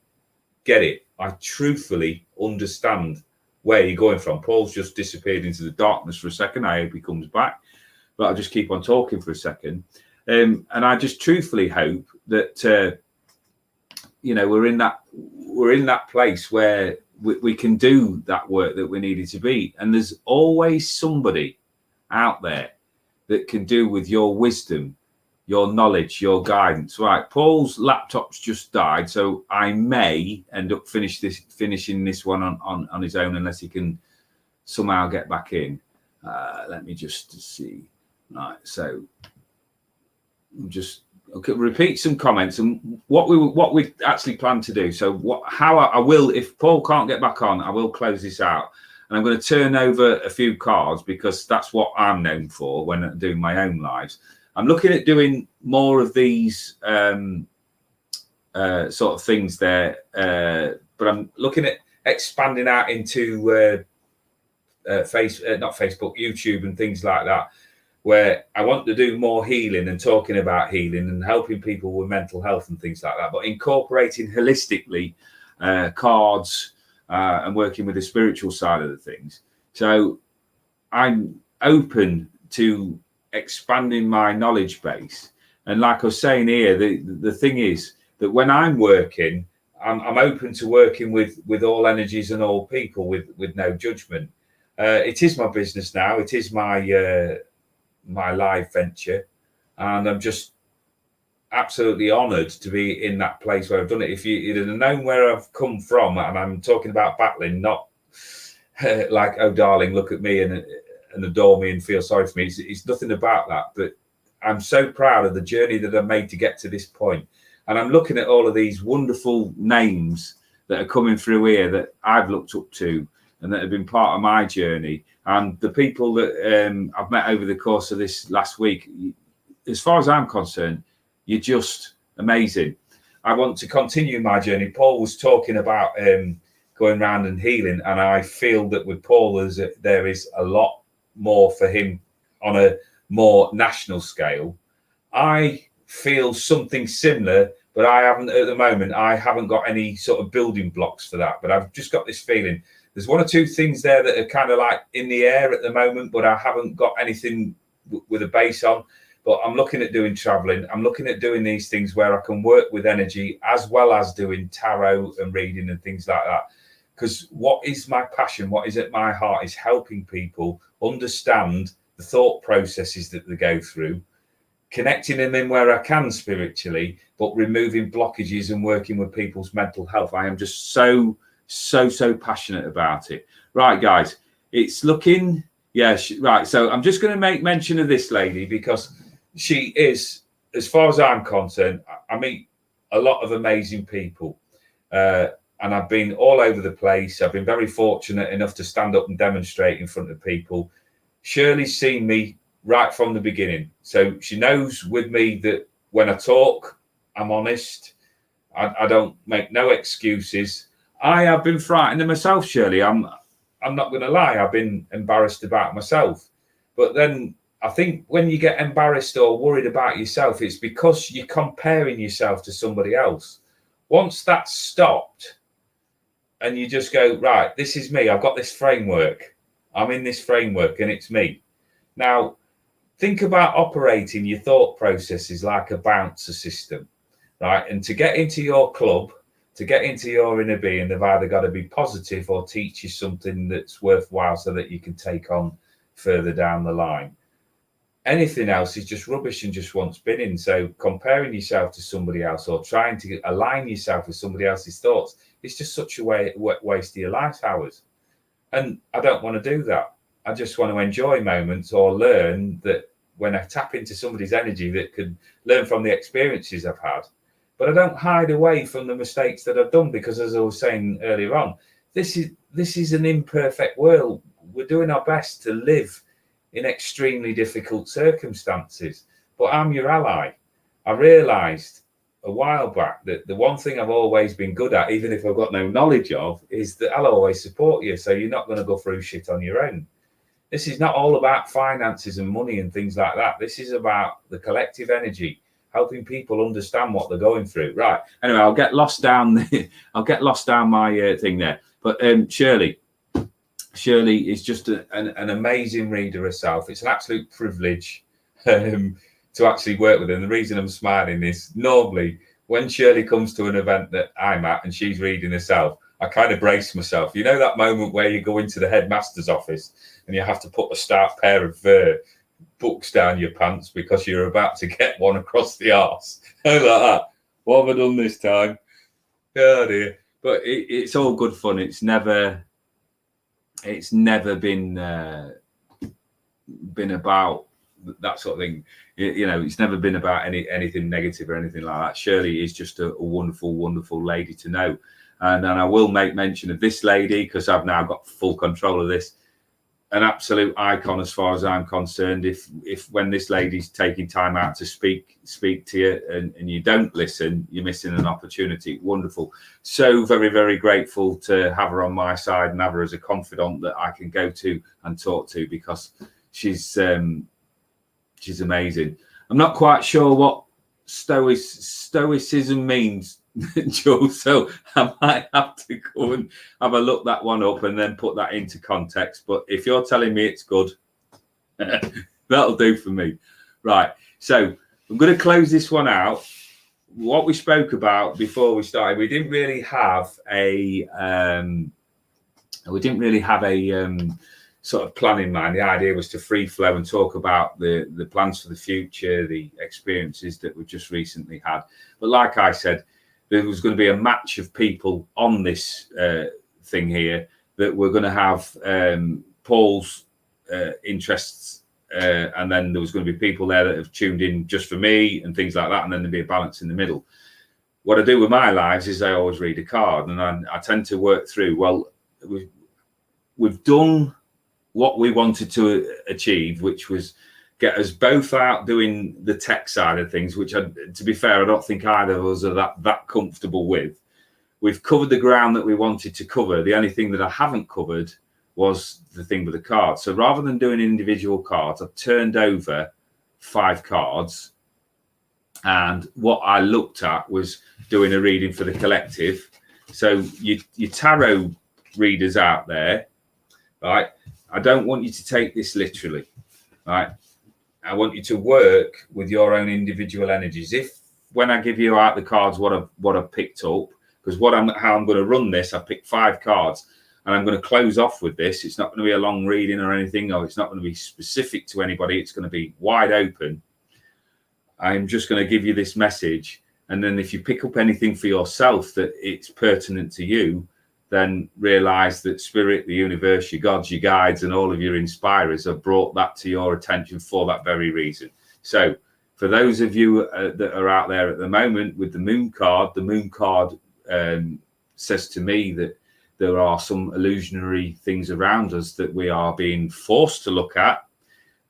get it. I truthfully understand where you're going from. Paul's just disappeared into the darkness for a second. I hope he comes back, but I'll just keep on talking for a second. And I just truthfully hope that you know, we're in that place where we can do that work that we needed to be. And there's always somebody out there that can do with your wisdom, your knowledge, your guidance. Right, Paul's laptop's just died, so I may end up finishing this one on his own unless he can somehow get back in. Let me just see. Right, so just repeat some comments and what we actually plan to do. So how I will, if Paul can't get back on, I will close this out. And I'm going to turn over a few cards because that's what I'm known for when I'm doing my own lives. I'm looking at doing more of these sort of things there, but I'm looking at expanding out into not Facebook, YouTube and things like that, where I want to do more healing and talking about healing and helping people with mental health and things like that, but incorporating holistically cards and working with the spiritual side of the things. So I'm open to expanding my knowledge base. And like I was saying here, the thing is that when I'm working, I'm open to working with all energies and all people with no judgment. It is my business now. It is my live venture, and I'm just absolutely honoured to be in that place where I've done it. If you'd have known where I've come from, and I'm talking about battling, not like, oh darling, look at me and adore me and feel sorry for me. It's nothing about that, but I'm so proud of the journey that I've made to get to this point. And I'm looking at all of these wonderful names that are coming through here that I've looked up to, and that have been part of my journey. And the people that I've met over the course of this last week, as far as I'm concerned, you're just amazing. I want to continue my journey. Paul was talking about going around and healing, and I feel that with Paul, there is a lot more for him on a more national scale. I feel something similar, but I haven't at the moment. I haven't got any sort of building blocks for that, but I've just got this feeling. There's one or two things there that are kind of like in the air at the moment, but I haven't got anything with a base on. But I'm looking at doing traveling. I'm looking at doing these things where I can work with energy as well as doing tarot and reading and things like that. Because what is my passion, what is at my heart, is helping people understand the thought processes that they go through, connecting them in where I can spiritually, but removing blockages and working with people's mental health. I am just so passionate about it. Right, guys, it's looking, right. So I'm just going to make mention of this lady because she is, as far as I'm concerned, I meet a lot of amazing people. And I've been all over the place. I've been very fortunate enough to stand up and demonstrate in front of people. Shirley's seen me right from the beginning. So she knows with me that when I talk, I'm honest. I don't make no excuses. I have been frightened of myself, Shirley. I'm not going to lie. I've been embarrassed about myself. But then I think when you get embarrassed or worried about yourself, it's because you're comparing yourself to somebody else. Once that's stopped and you just go, right, this is me. I've got this framework. I'm in this framework and it's me. Now, think about operating your thought processes like a bouncer system, right? And to get into your club, to get into your inner being, they've either got to be positive or teach you something that's worthwhile so that you can take on further down the line. Anything else is just rubbish and just wants spinning. So comparing yourself to somebody else or trying to align yourself with somebody else's thoughts, it's just such a waste of your life hours. And I don't want to do that. I just want to enjoy moments or learn that when I tap into somebody's energy that could learn from the experiences I've had. But I don't hide away from the mistakes that I've done because, as I was saying earlier on, this is an imperfect world. We're doing our best to live in extremely difficult circumstances. But I'm your ally. I realised a while back that the one thing I've always been good at, even if I've got no knowledge of, is that I'll always support you. So you're not going to go through shit on your own. This is not all about finances and money and things like that. This is about the collective energy, helping people understand what they're going through. Right. Anyway, I'll get lost down my thing there. But Shirley is just an amazing reader herself. It's an absolute privilege to actually work with her. And the reason I'm smiling is normally when Shirley comes to an event that I'm at and she's reading herself, I kind of brace myself. You know that moment where you go into the headmaster's office and you have to put a stout pair of books down your pants because you're about to get one across the arse. Like that. What have I done this time? Oh dear. But it's all good fun. It's never been about that sort of thing. You know, it's never been about anything negative or anything like that. Shirley is just a wonderful, wonderful lady to know. And I will make mention of this lady because I've now got full control of this. An absolute icon as far as I'm concerned. If when this lady's taking time out to speak to you and you don't listen, you're missing an opportunity. Wonderful. So very, very grateful to have her on my side and have her as a confidant that I can go to and talk to because she's amazing. I'm not quite sure what stoicism means, Joe, so I might have to go and have a look that one up and then put that into context. But if you're telling me it's good, that'll do for me. Right, so I'm going to close this one out. What we spoke about before we started, we didn't really have a sort of plan in mind. The idea was to free flow and talk about the plans for the future, the experiences that we've just recently had. But like I said, there was going to be a match of people on this thing here that we're going to have Paul's interests, and then there was going to be people there that have tuned in just for me and things like that, and then there'd be a balance in the middle. What I do with my lives is I always read a card, and I tend to work through, well, we've done what we wanted to achieve, which was get us both out doing the tech side of things, which, to be fair, I don't think either of us are that comfortable with. We've covered the ground that we wanted to cover. The only thing that I haven't covered was the thing with the cards. So rather than doing individual cards, I've turned over 5 cards. And what I looked at was doing a reading for the collective. So you tarot readers out there, right? I don't want you to take this literally, right? I want you to work with your own individual energies. If when I give you out the cards, what I've picked up, because how I'm going to run this, I picked 5 cards, and I'm going to close off with this. It's not going to be a long reading or anything, or it's not going to be specific to anybody. It's going to be wide open. I'm just going to give you this message, and then if you pick up anything for yourself that it's pertinent to you, then realize that spirit, the universe, your gods, your guides, and all of your inspirers have brought that to your attention for that very reason. So for those of you that are out there at the moment with the moon card says to me that there are some illusionary things around us that we are being forced to look at.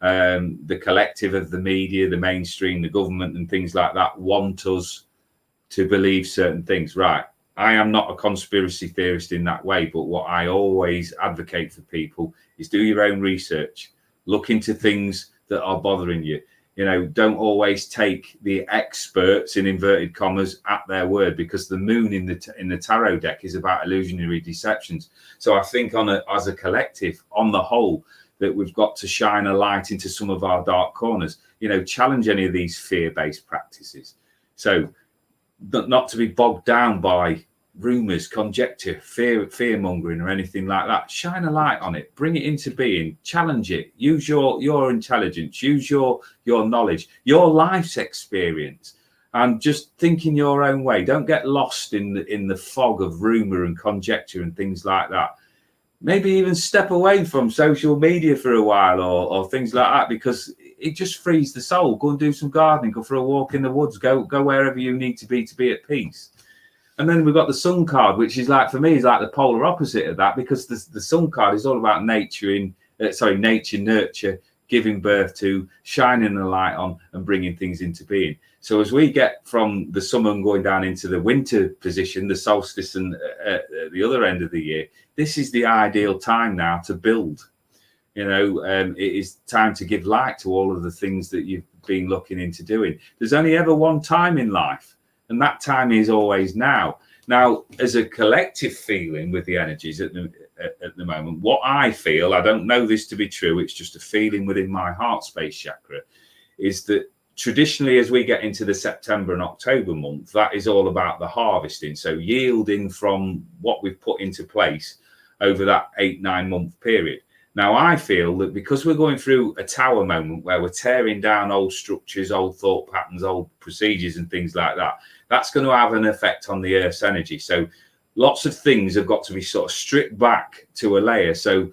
The collective of the media, the mainstream, the government, and things like that want us to believe certain things. Right. I am not a conspiracy theorist in that way, but what I always advocate for people is do your own research, look into things that are bothering you. You know, don't always take the experts in inverted commas at their word, because the moon in the tarot deck is about illusionary deceptions. So I think as a collective, on the whole, that we've got to shine a light into some of our dark corners, you know, challenge any of these fear-based practices. So not to be bogged down by rumors, conjecture, fear-mongering or anything like that. Shine a light on it, bring it into being, challenge it, use your intelligence, use your knowledge, your life's experience, and just think in your own way. Don't get lost in the fog of rumor and conjecture and things like that. Maybe even step away from social media for a while or things like that, because it just frees the soul. Go and do some gardening, go for a walk in the woods, go wherever you need to be at peace. And then we've got the sun card, which is like, for me, is like the polar opposite of that, because the sun card is all about nature, nurture, giving birth to, shining a light on and bringing things into being. So as we get from the summer and going down into the winter position, the solstice and the other end of the year, this is the ideal time now to build. You know, it is time to give light to all of the things that you've been looking into doing. There's only ever one time in life, and that time is always now. Now, as a collective feeling with the energies at the moment, what I feel, I don't know this to be true, it's just a feeling within my heart space chakra, is that traditionally, as we get into the September and October month, that is all about the harvesting. So yielding from what we've put into place over that 8-9 month period. Now, I feel that because we're going through a tower moment where we're tearing down old structures, old thought patterns, old procedures and things like that, that's going to have an effect on the Earth's energy. So lots of things have got to be sort of stripped back to a layer. So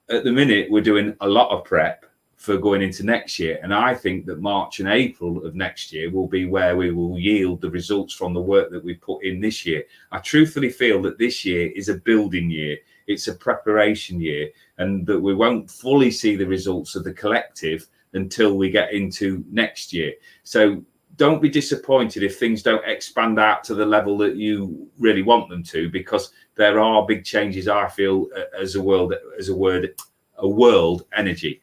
at the minute, we're doing a lot of prep for going into next year. And I think that March and April of next year will be where we will yield the results from the work that we put in this year. I truthfully feel that this year is a building year. It's a preparation year, and that we won't fully see the results of the collective until we get into next year. So don't be disappointed if things don't expand out to the level that you really want them to, because there are big changes, I feel, as a world energy.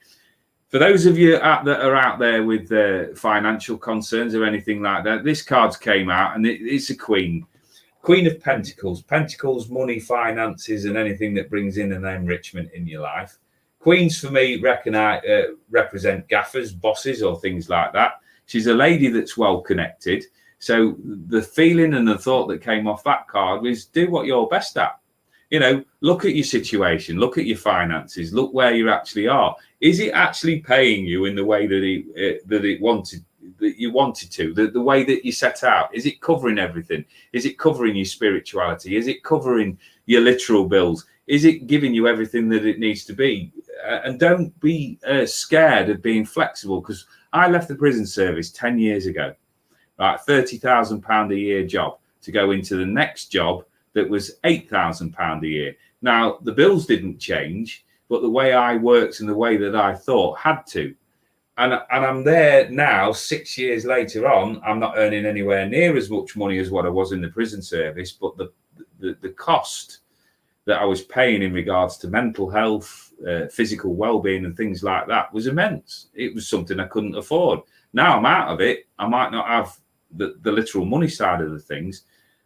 For those of you that are out there with financial concerns or anything like that, this card's came out, and it's a Queen of Pentacles. Pentacles, money, finances, and anything that brings in an enrichment in your life. Queens, for me, represent gaffers, bosses, or things like that. She's a lady that's well connected. So the feeling and the thought that came off that card was, do what you're best at. You know, look at your situation, look at your finances, look where you actually are. Is it actually paying you in the way that you wanted to, the way that you set out? Is it covering everything? Is it covering your spirituality? Is it covering your literal bills? Is it giving you everything that it needs to be? And don't be scared of being flexible, because I left the prison service 10 years ago, right? £30,000 a year job, to go into the next job that was £8,000 a year. Now, the bills didn't change, but the way I worked and the way that I thought had to. And I'm there now, 6 years later on. I'm not earning anywhere near as much money as what I was in the prison service, but the cost that I was paying in regards to mental health, physical well-being and things like that was immense. It was something I couldn't afford. Now I'm out of it. I might not have the literal money side of the things,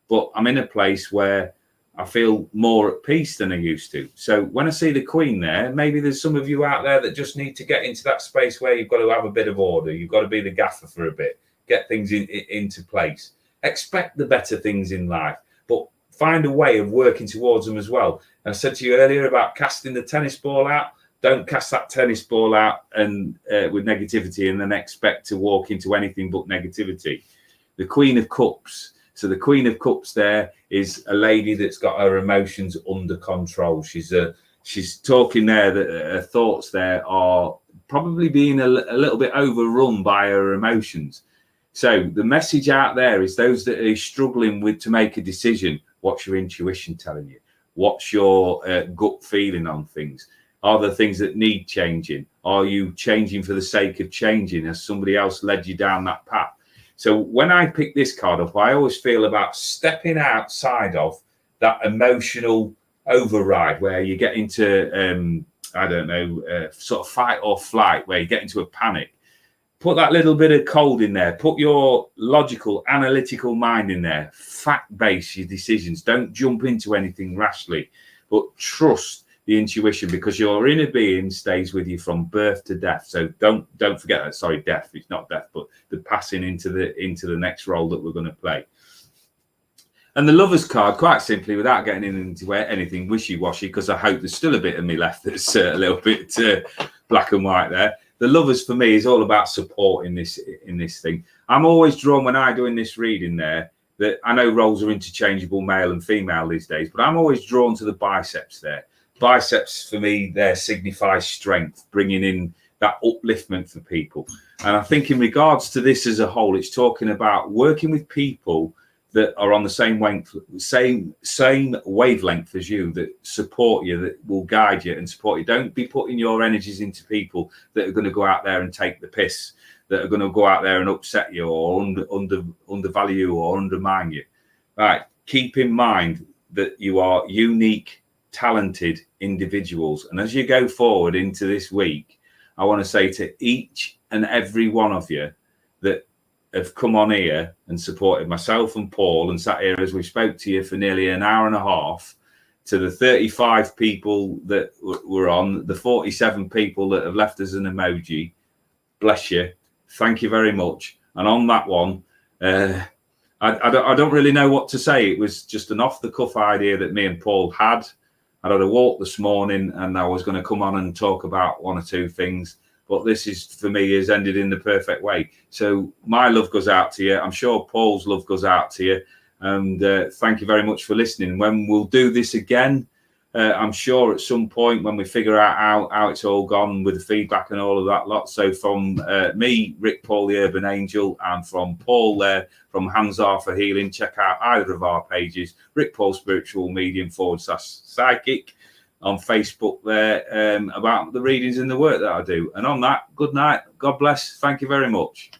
but I'm in a place where I feel more at peace than I used to. So when I see the Queen there, maybe there's some of you out there that just need to get into that space where you've got to have a bit of order. You've got to be the gaffer for a bit, get things into place. Expect the better things in life, but find a way of working towards them as well. And I said to you earlier about casting the tennis ball out. Don't cast that tennis ball out and with negativity and then expect to walk into anything but negativity. The Queen of Cups. So the Queen of Cups there is a lady that's got her emotions under control. She's talking there that her thoughts there are probably being a little bit overrun by her emotions. So the message out there is those that are struggling to make a decision. What's your intuition telling you? What's your gut feeling on things? Are there things that need changing? Are you changing for the sake of changing? Has somebody else led you down that path? So when I pick this card up, I always feel about stepping outside of that emotional override where you get into, sort of fight or flight, where you get into a panic. Put that little bit of cold in there. Put your logical, analytical mind in there. Fact-base your decisions. Don't jump into anything rashly, but trust the intuition, because your inner being stays with you from birth to death. So don't forget that. Sorry, death. It's not death, but the passing into the next role that we're going to play. And the Lovers card, quite simply, without getting into anything wishy-washy, because I hope there's still a bit of me left that's a little bit black and white there. The Lovers for me is all about support in this thing. I'm always drawn when I'm doing this reading there, that I know roles are interchangeable, male and female these days, but I'm always drawn to the biceps there. Biceps for me there signifies strength, bringing in that upliftment for people. And I think in regards to this as a whole, it's talking about working with people that are on the same wavelength as you, that support you, that will guide you and support you. Don't be putting your energies into people that are going to go out there and take the piss, that are going to go out there and upset you or undervalue you or undermine you. Right. Keep in mind that you are unique, talented individuals. And as you go forward into this week, I want to say to each and every one of you that have come on here and supported myself and Paul and sat here as we spoke to you for nearly an hour and a half, to the 35 people that were on, the 47 people that have left us an emoji, bless you. Thank you very much. And on that one, I don't really know what to say. It was just an off-the-cuff idea that me and Paul had. I had a walk this morning and I was going to come on and talk about one or two things. But this is, for me, has ended in the perfect way. So my love goes out to you. I'm sure Paul's love goes out to you. And thank you very much for listening. When we'll do this again, I'm sure at some point when we figure out how it's all gone with the feedback and all of that lot. So from me, Rick Paul, the Urban Angel, and from Paul there, from HandsR4healing, check out either of our pages, Rick Paul Spiritual Medium /psychic on Facebook there, about the readings and the work that I do. And on that, good night. God bless. Thank you very much.